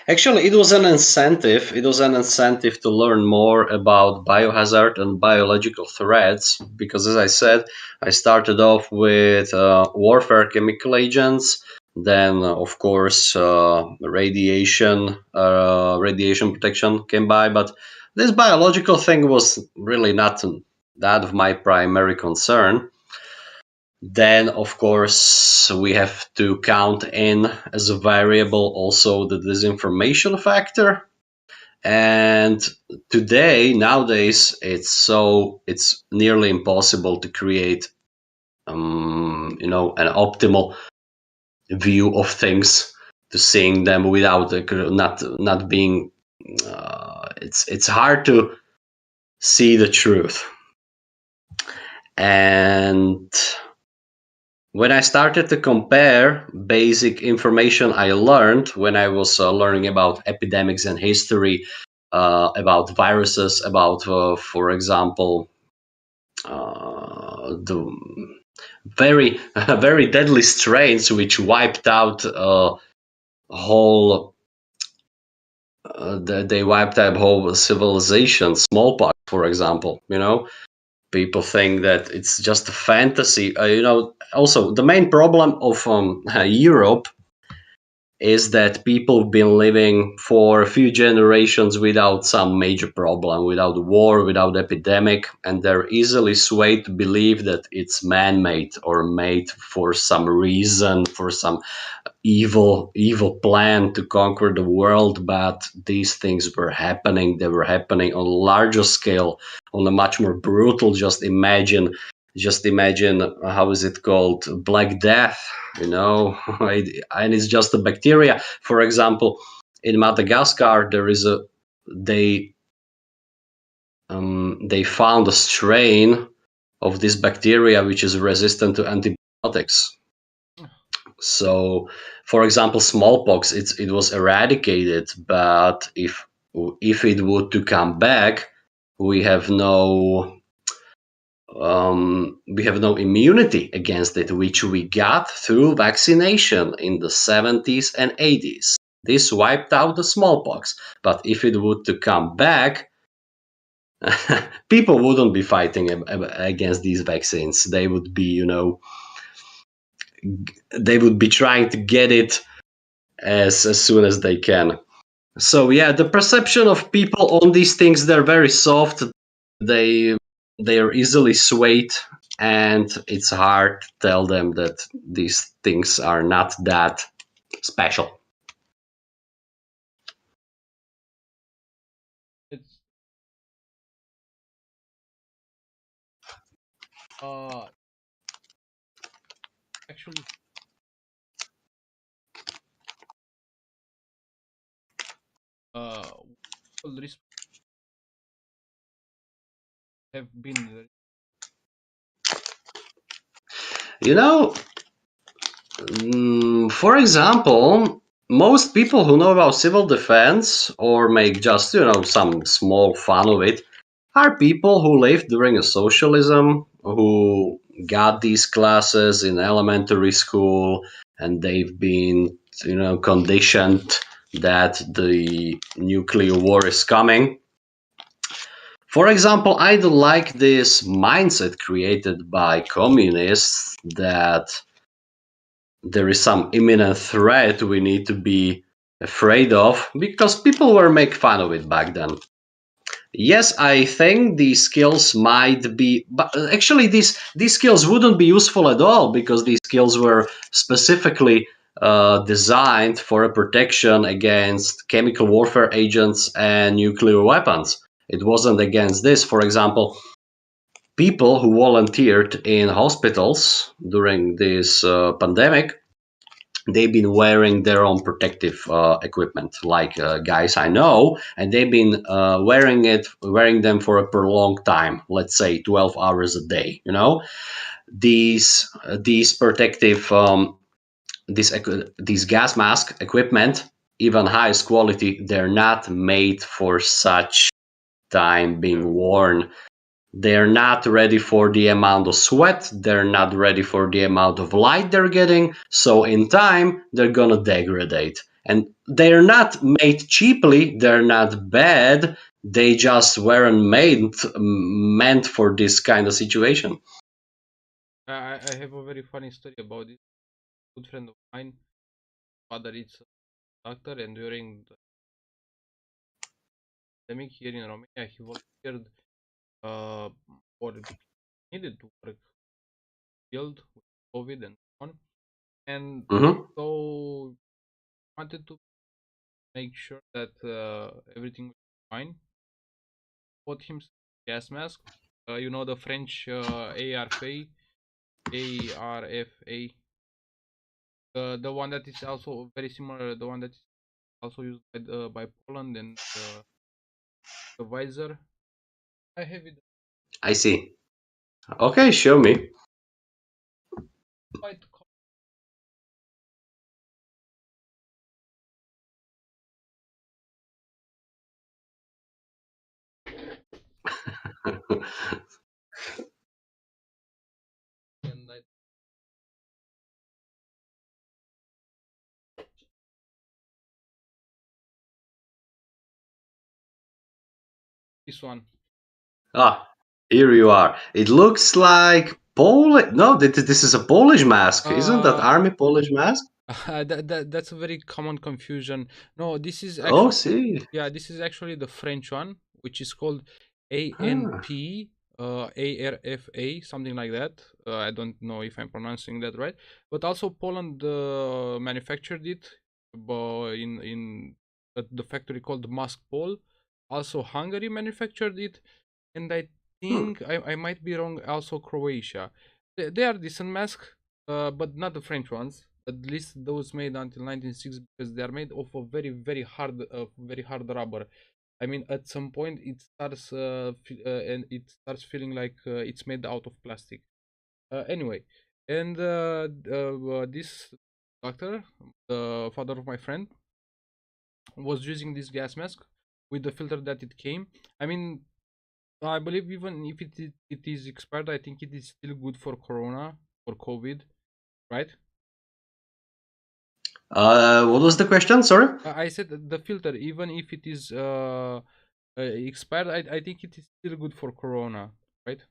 Actually, it was an incentive. It was an incentive to learn more about biohazard and biological threats because, as I said, I started off with warfare chemical agents. Then, of course, radiation protection came by. But this biological thing was really not that of my primary concern. Then, of course, we have to count in as a variable also the disinformation factor. And nowadays, it's nearly impossible to create, an optimal view of things, to seeing them without not being. It's hard to see the truth. And when I started to compare basic information I learned when I was learning about epidemics and history, about viruses, about, for example, the very very deadly strains which wiped out whole they wiped out whole civilization. Smallpox, for example. People think that it's just a fantasy. Also the main problem of Europe is that people have been living for a few generations without some major problem, without war, without epidemic, and they're easily swayed to believe that it's man-made or made for some reason, for some evil plan to conquer the world. But these things were happening. They were happening on a larger scale, on a much more brutal. Just imagine how is it called, Black Death, and it's just a bacteria. For example, in Madagascar, they they found a strain of this bacteria which is resistant to antibiotics. So, for example, smallpox, it was eradicated, but if it would to come back, we have no immunity against it, which we got through vaccination in the 70s and 80s. This wiped out the smallpox, but if it would to come back, people wouldn't be fighting against these vaccines. They would be trying to get it as soon as they can. So yeah, the perception of people on these things, they're very soft. They they are easily swayed, and it's hard to tell them that these things are not that special. It's uh actually uh all risks have been You know, for example, most people who know about civil defense or make just some small fun of it are people who lived during a socialism, who got these classes in elementary school, and they've been conditioned that the nuclear war is coming. For example, I don't like this mindset created by communists that there is some imminent threat we need to be afraid of, because people were make fun of it back then. Yes, I think these skills might be, but actually these skills wouldn't be useful at all, because these skills were specifically designed for a protection against chemical warfare agents and nuclear weapons. It wasn't against this. For example, people who volunteered in hospitals during this pandemic, they've been wearing their own protective equipment, like guys I know, and they've been wearing them for a prolonged time, let's say 12 hours a day. These protective these gas mask equipment, even highest quality, they're not made for such time being worn. They're not ready for the amount of sweat, they're not ready for the amount of light they're getting, so in time they're gonna degrade. And they're not made cheaply, they're not bad, they just weren't made meant for this kind of situation. I have a very funny story about this. Good friend of mine, father is a doctor, and during the pandemic here in Romania, he volunteered uh or needed to work field with COVID and so on, and Hmm. so wanted to make sure that everything was fine. Bought him some gas mask. The French ARFA, ARFA, the one that is also very similar, the one that is also used by Poland, and the visor. I have it I see. Okay, show me. quite common, and This one. Ah, here you are. It looks like Polish. No, this is a Polish mask. Isn't that Uh, army Polish mask? that's a very common confusion. No, this is Oh, actually, see. yeah, this is actually the French one, which is called Ah. ANP, ARFA, something like that. I don't know if I'm pronouncing that right, but also Poland manufactured it in at the factory called Maskpol. Also, Hungary manufactured it, and I Hmm. think I might be wrong. Also, Croatia. They are decent masks, but not the French ones. At least those made until 1960, because they are made of a very hard rubber. I mean, at some point it starts and it starts feeling like it's made out of plastic. Anyway, and this doctor, the father of my friend, was using this gas mask with the filter that it came. I mean, I believe even if it is expired, I think it is still good for Corona or COVID, right? What was the question? Sorry. I said that the filter, even if it is expired, I think it is still good for Corona, right?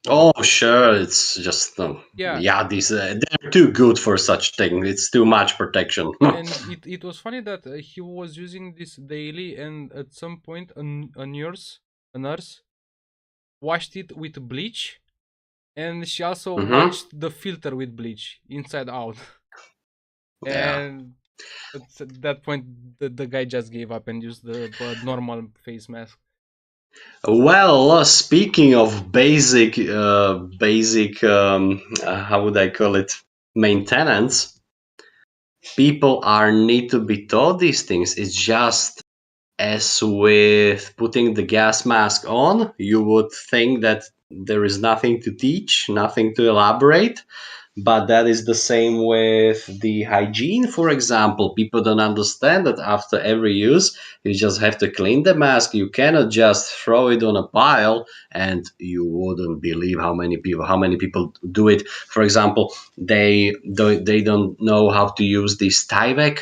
Oh, sure. It's just Yeah, yeah. These they're too good for such thing. It's too much protection. and it was funny that he was using this daily, and at some point, a nurse washed it with bleach, and she also Hmm. washed the filter with bleach inside out. Yeah. And at that point, the guy just gave up and used the normal face mask. Well, speaking of basic, how would I call it, maintenance, people are need to be taught these things. It's just as with putting the gas mask on, you would think that there is nothing to teach, nothing to elaborate. But that is the same with the hygiene, for example. People don't understand that after every use, you just have to clean the mask. You cannot just throw it on a pile, and you wouldn't believe how many people do it. For example, they don't know how to use these Tyvek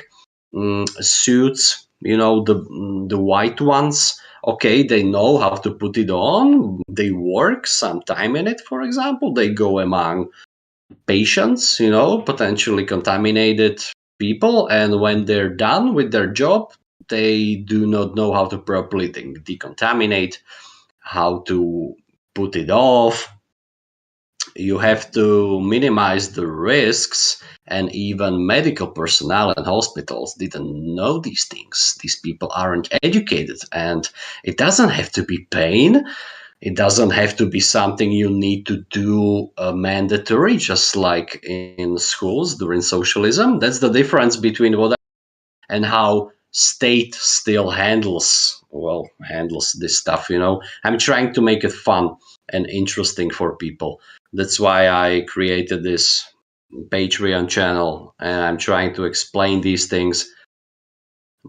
suits. The white ones. Okay, they know how to put it on. They work some time in it. For example, they go among patients, potentially contaminated people, and when they're done with their job, they do not know how to properly decontaminate, how to put it off. You have to minimize the risks, and even medical personnel and hospitals didn't know these things. These people aren't educated, and it doesn't have to be pain. It doesn't have to be something you need to do mandatory, just like in schools during socialism. That's the difference between what and how state still handles this stuff. I'm trying to make it fun and interesting for people. That's why I created this Patreon channel, and I'm trying to explain these things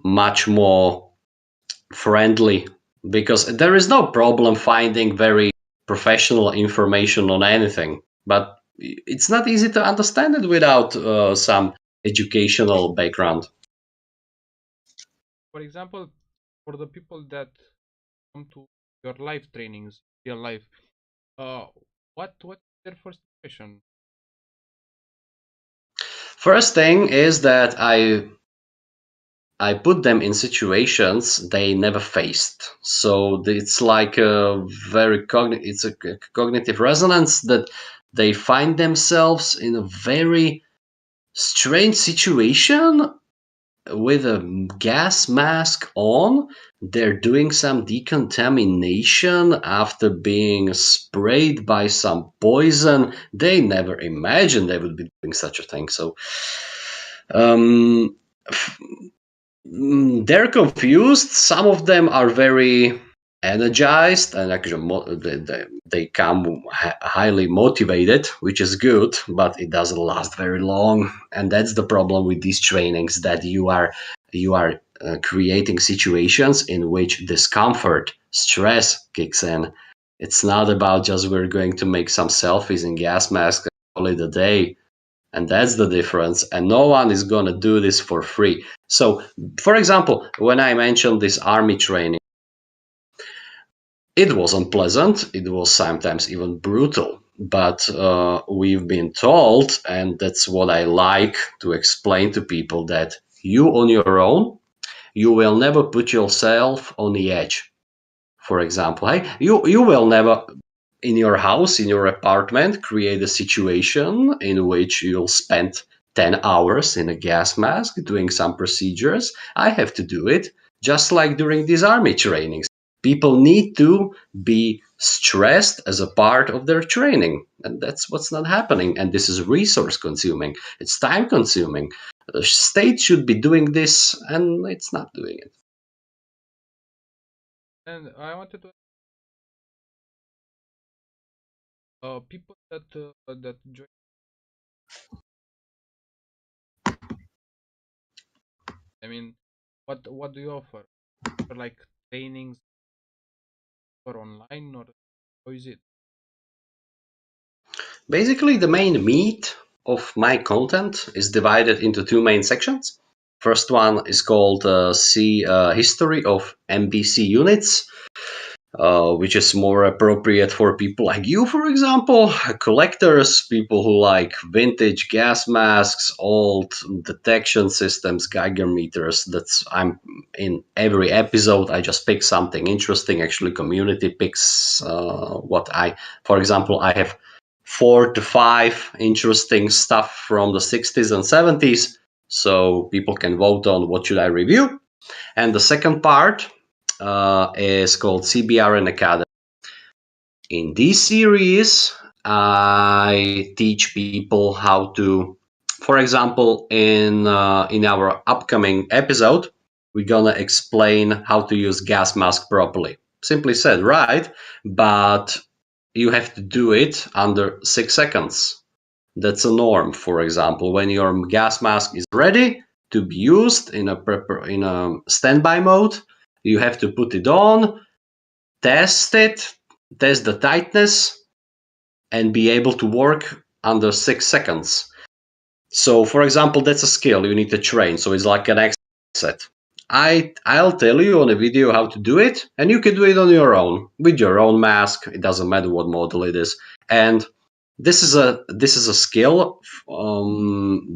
much more friendly, because there is no problem finding very professional information on anything, but it's not easy to understand it without some educational background. For example, for the people that come to your live trainings, real life, uh, what is their first impression? First thing is that I put them in situations they never faced. So it's like a it's a cognitive resonance that they find themselves in a very strange situation with a gas mask on. They're doing some decontamination after being sprayed by some poison. They never imagined they would be doing such a thing. So um, they're confused. Some of them are very energized, and actually they come highly motivated, which is good, but it doesn't last very long. And that's the problem with these trainings, that you are creating situations in which discomfort, stress kicks in. It's not about just we're going to make some selfies in gas masks and call it a day. And that's the difference. And no one is going to do this for free. So, for example, when I mentioned this army training, It was unpleasant. It was sometimes even brutal. But we've been told, and that's what I like to explain to people, that you on your own, you will never put yourself on the edge. For example, hey, you will never in your house, in your apartment, create a situation in which you'll spend 10 hours in a gas mask doing some procedures. I have to do it just like during these army trainings. People need to be stressed as a part of their training, and that's what's not happening. And this is resource consuming, it's time consuming. The state should be doing this, and it's not doing it. And I wanted to people that join. I mean, what do you offer? For like trainings or online, or how is it? Basically, the main meat of my content is divided into two main sections. First one is called History of MBC Units, which is more appropriate for people like you, for example, collectors, people who like vintage gas masks, old detection systems, Geiger meters. That's I'm in every episode. I just pick something interesting. Actually, community picks what I, for example, I have 4 to 5 interesting stuff from the 60s and 70s. So people can vote on what should I review. And the second part is called CBRN Academy. In this series, I teach people how to, for example, in our upcoming episode, we're gonna explain how to use gas mask properly. Simply said, right? But you have to do it under 6 seconds. That's a norm. For example, when your gas mask is ready to be used in a standby mode, you have to put it on, test it, test the tightness, and be able to work under 6 seconds. So, for example, that's a skill you need to train. So it's like an exercise. I'll tell you on a video how to do it, and you can do it on your own with your own mask. It doesn't matter what model it is, and this is a skill.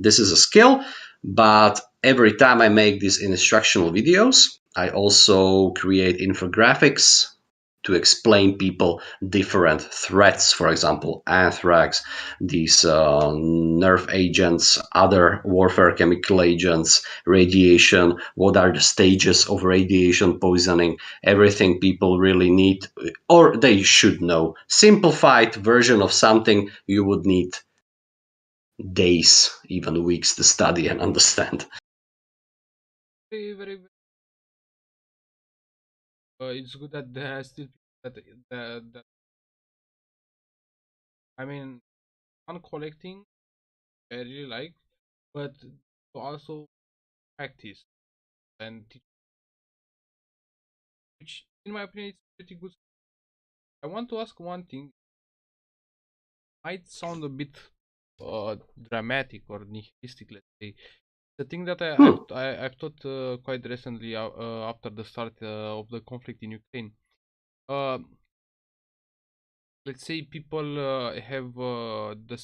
This is a skill, but every time I make these instructional videos, I also create infographics to explain people different threats, for example, anthrax, these nerve agents, other warfare chemical agents, radiation, what are the stages of radiation poisoning, everything people really need or they should know. Simplified version of something you would need days, even weeks to study and understand. Very, very. It's good that there are still people that I mean, on collecting, I really like, but to also practice and teach, which in my opinion is pretty good. I want to ask one thing. Might sound a bit dramatic or nihilistic, let's say. The thing that Hmm. I've thought quite recently after the start of the conflict in Ukraine. Uh, let's say people have the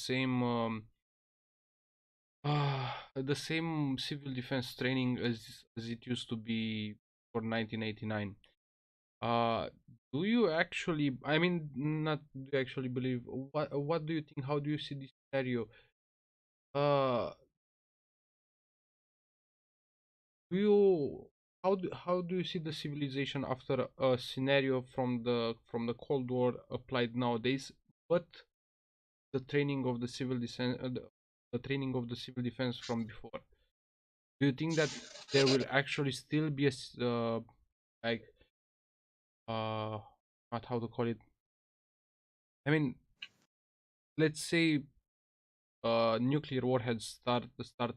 same civil defense training as it used to be for 1989. Uh, do you actually? I mean, not do you actually believe? What do you think? How do you see this scenario? Uh, do you how do you see the civilization after a scenario from the Cold War applied nowadays, but the training of the the training of the civil defense from before? Do you think that there will actually still be like uh not how to call it? I mean, let's say nuclear warheads start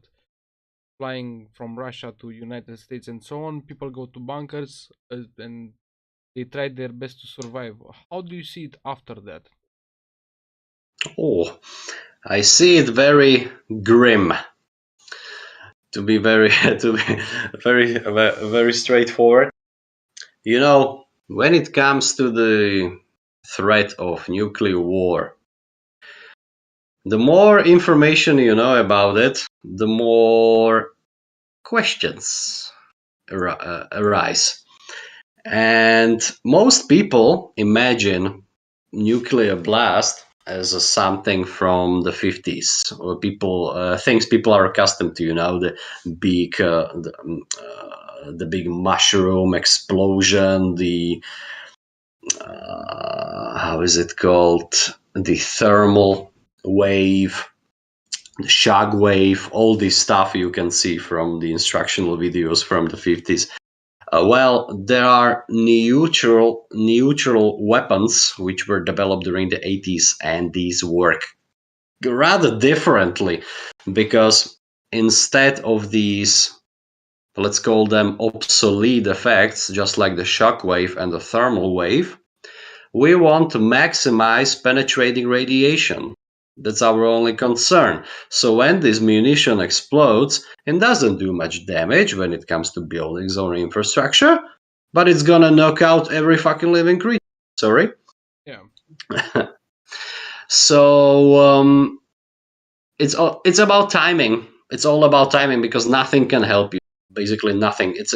flying from Russia to United States and so on. People go to bunkers and they try their best to survive. How do you see it after that? Oh, I see it very grim. To be very to be very straightforward. You know, When it comes to the threat of nuclear war, the more information you know about it, the more questions arise. And most people imagine nuclear blast as something from the 50s, or things people are accustomed to, the big mushroom explosion, the how is it called, the thermal wave, the shock wave, all this stuff you can see from the instructional videos from the 50s. Well, there are neutral weapons which were developed during the 80s, and these work rather differently, because instead of these, let's call them obsolete effects, just like the shock wave and the thermal wave, we want to maximize penetrating radiation. That's our only concern. So when this munition explodes, it doesn't do much damage when it comes to buildings or infrastructure, but it's gonna knock out every fucking living creature. Sorry. Yeah. So it's about timing. It's all about timing, because nothing can help you. Basically, nothing. It's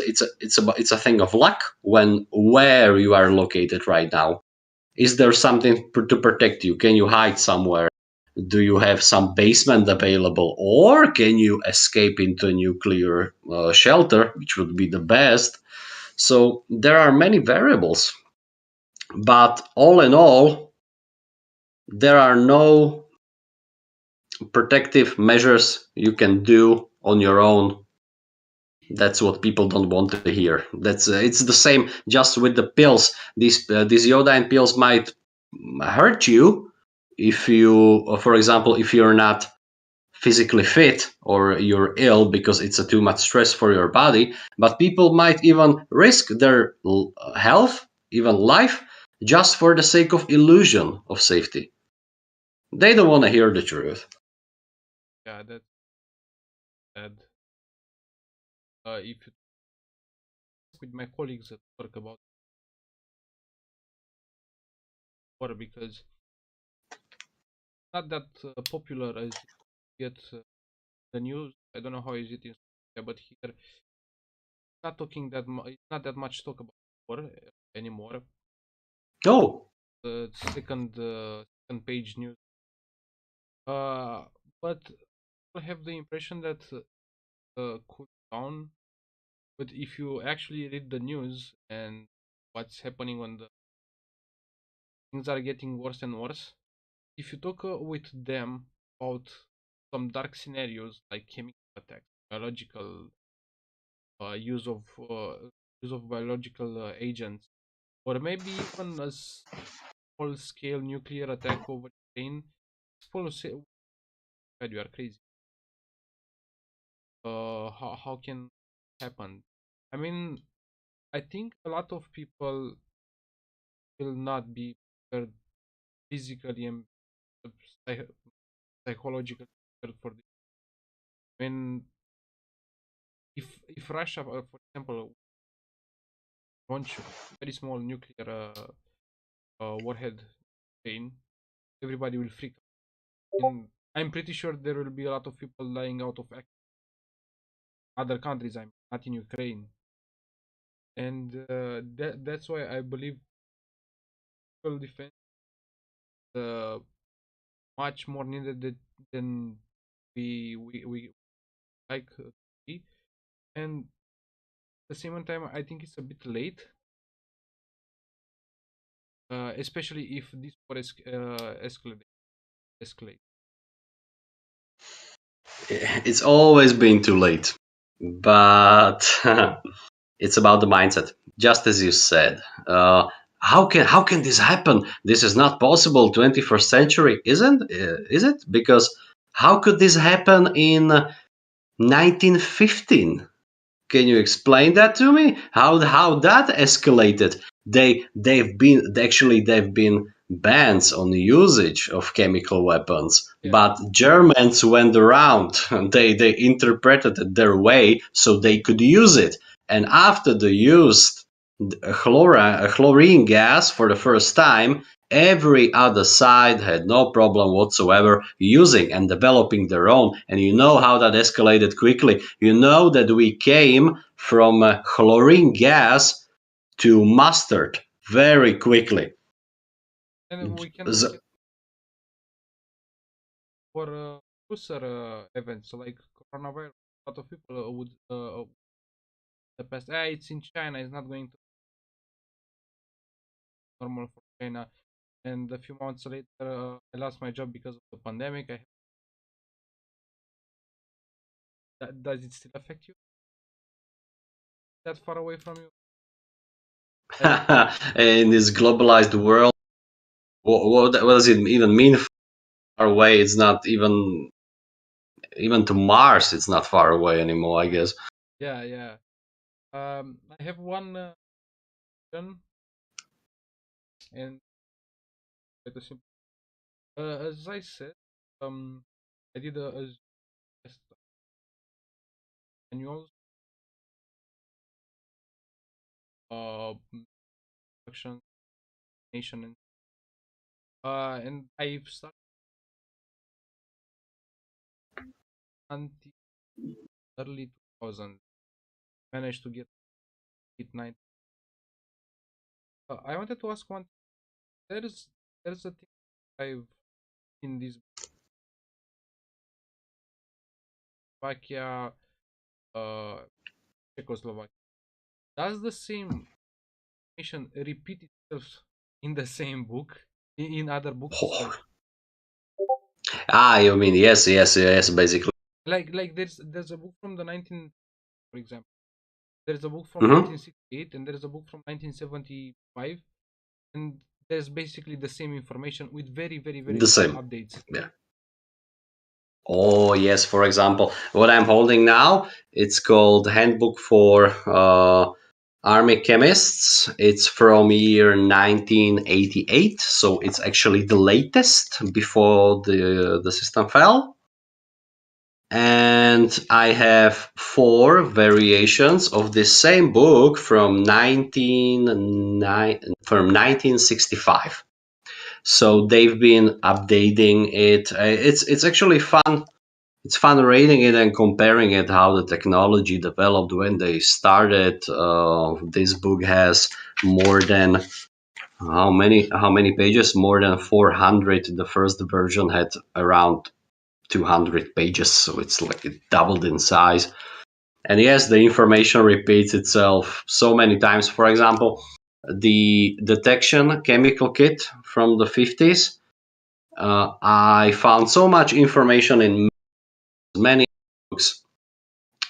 a thing of luck where you are located right now. Is there something to protect you? Can you hide somewhere? Do you have some basement available? Or can you escape into a nuclear shelter, which would be the best? So there are many variables. But all in all, there are no protective measures you can do on your own. That's what people don't want to hear. It's the same just with the pills. These iodine pills might hurt you if you, for example, if you're not physically fit or you're ill because it's a too much stress for your body. But people might even risk their health, even life, just for the sake of illusion of safety. They don't want to hear the truth. Yeah, that's sad. If you talk with my colleagues that work about war, because not that popular as yet the news. I don't know how is it in Slovakia, but here not talking that it's not that much talk about war anymore. Oh, The second page news. Uh, but I have the impression that cool down. But if you actually read the news and what's happening on the things are getting worse and worse. If you talk with them about some dark scenarios like chemical attacks, biological use of biological agents, or maybe even a small scale nuclear attack over Ukraine, people will say, "God, you are crazy. How can happen?" I mean, I think a lot of people will not be prepared physically and psy- psychologically prepared for this. I mean, if Russia, for example, launch a very small nuclear warhead chain, everybody will freak out. And I'm pretty sure there will be a lot of people lying out of other countries. I'm not in Ukraine, and that's why I believe civil defense uh, much more needed than we like to be. And at the same time, I think it's a bit late, especially if this war escalate. it's always been too late. But it's about the mindset, just as you said. How can this happen? This is not possible. 21st century, isn't? Is it? Because how could this happen in 1915? Can you explain that to me? How that escalated? They've been bans on the usage of chemical weapons, Yeah, but Germans went around. They interpreted it their way so they could use it, and after they used chlorine gas for the first time, every other side had no problem whatsoever using and developing their own. And you know how that escalated quickly. You know that we came from chlorine gas to mustard very quickly. And we can for closer events like coronavirus. A lot of people would the past. It's in China. It's not going to be normal for China. And a few months later, I lost my job because of the pandemic. Does it still affect you? That far away from you? Like, In this globalized world, what does it even mean far away? It's not even to Mars. It's not far away anymore, I guess. yeah, yeah. I have one question, and quite a simple. As I said, I did a test annuals, uh, production nation, and I've started until early 2000. Managed to get it 9. I wanted to ask one. There's there's a thing I've in this Slovakia, uh, Czechoslovakia. Does the same information repeat itself in the same book, in other books? Oh. Ah, you mean yes, yes, yes, basically. Like there's a book from the 19, for example. There's a book from Hmm. 1968 and there's a book from 1975, and there's basically the same information with very very very The little same. updates. Yeah. Oh yes. For example, what I'm holding now, it's called Handbook for Army Chemists. It's from year 1988, so it's actually the latest before the system fell. And I have four variations of this same book from 1965. So they've been updating it. It's actually fun. It's fun reading it and comparing it how the technology developed when they started. This book has more than how many pages? More than 400. The first version had around 200 pages, so it's like it doubled in size. And yes, the information repeats itself so many times. For example, the detection chemical kit from the 50s. I found so much information in many books,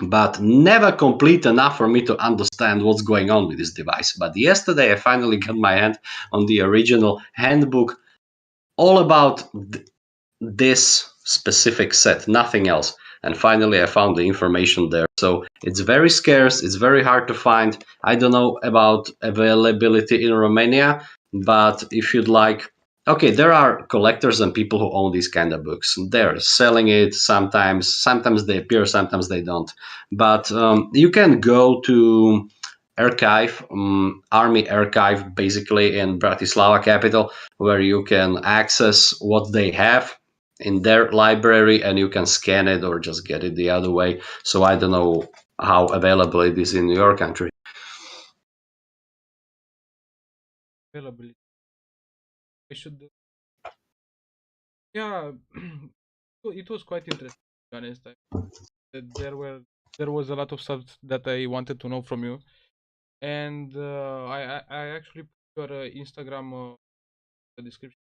but never complete enough for me to understand what's going on with this device. But yesterday, I finally got my hand on the original handbook, all about this specific set, nothing else. And finally, I found the information there. So it's very scarce, it's very hard to find. I don't know about availability in Romania, but if you'd like, okay, there are collectors and people who own these kind of books. They're selling it sometimes. Sometimes they appear, sometimes they don't. But you can go to archive, army archive, basically in Bratislava capital, where you can access what they have in their library and you can scan it or just get it the other way. So I don't know how available it is in your country. Availability. I should. Yeah, it was quite interesting. To be honest, there was a lot of stuff that I wanted to know from you, and I actually put your Instagram the description.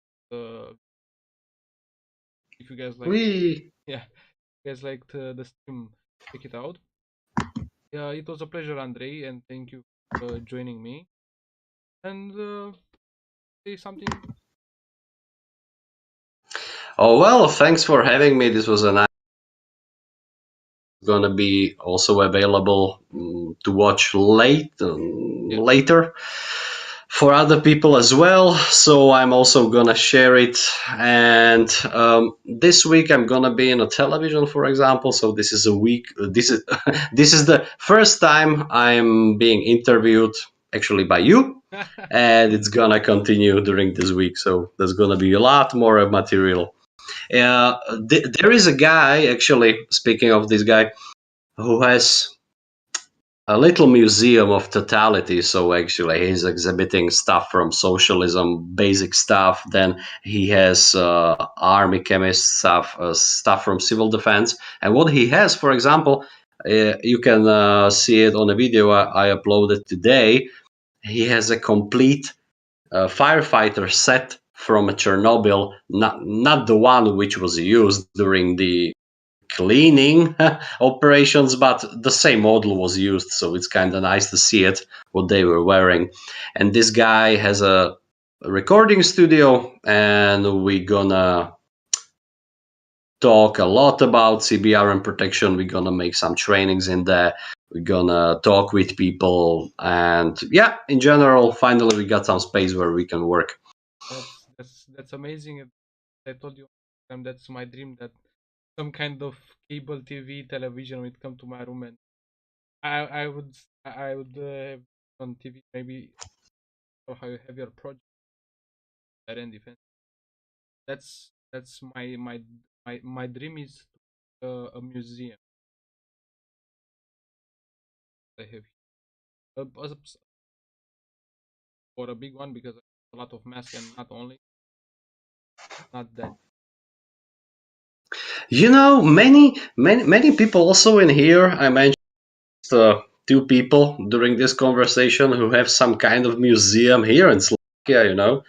If you guys like, We yeah, if you guys liked the stream, check it out. Yeah, it was a pleasure, Andrei, and thank you for joining me. And say something. Oh well, thanks for having me. This was a nice. Gonna be also available to watch Yeah, later for other people as well. So I'm also gonna share it. And this week I'm gonna be in a television, for example. So this is a week. This is this is the first time I'm being interviewed actually by you, and it's gonna continue during this week. So there's gonna be a lot more material. There is a guy, actually, speaking of this guy, who has a little museum of totality. So actually, he's exhibiting stuff from socialism, basic stuff. Then he has army chemist stuff, stuff from civil defense. And what he has, for example, you can see it on a video I uploaded today. He has a complete firefighter set from Chernobyl, not the one which was used during the cleaning operations, but the same model was used, so it's kind of nice to see it, what they were wearing. And this guy has a recording studio, and we're gonna talk a lot about CBRN protection. We're gonna make some trainings in there. We're gonna talk with people, and yeah, in general, finally we got some space where we can work. That's amazing. I told you that's my dream, that some kind of cable TV television would come to my room, and I would have on TV maybe, or how you have your project and defense. That's my dream is a museum I have or a big one, because I have a lot of mask, and not only not that. Many people also in here. I mentioned two people during this conversation who have some kind of museum here in Slovakia,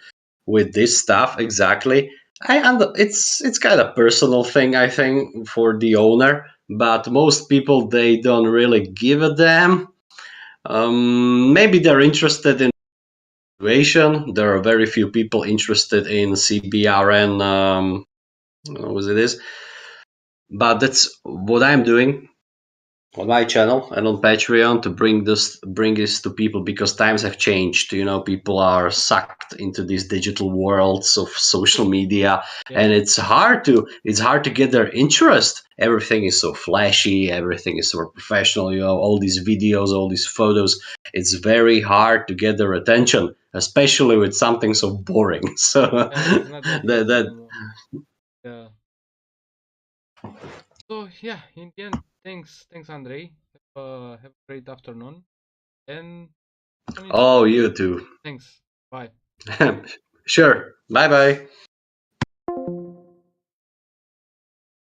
with this stuff exactly. It's kind of personal thing, I think, for the owner, but most people, they don't really give a damn. Maybe they're interested in situation. There are very few people interested in CBRN, what it is, but that's what I'm doing on my channel and on Patreon to bring this to people, because times have changed. People are sucked into these digital worlds of social media, Yeah, and it's hard to get their interest. Everything is so flashy, everything is so professional. All these videos, all these photos. It's very hard to get their attention, especially with something so boring. So yeah, it's not that that easy that anymore. Yeah. So yeah, in the end, thanks, Andrei. Have a great afternoon, and on its oh, way. you too. Thanks. Bye. Sure. Bye bye.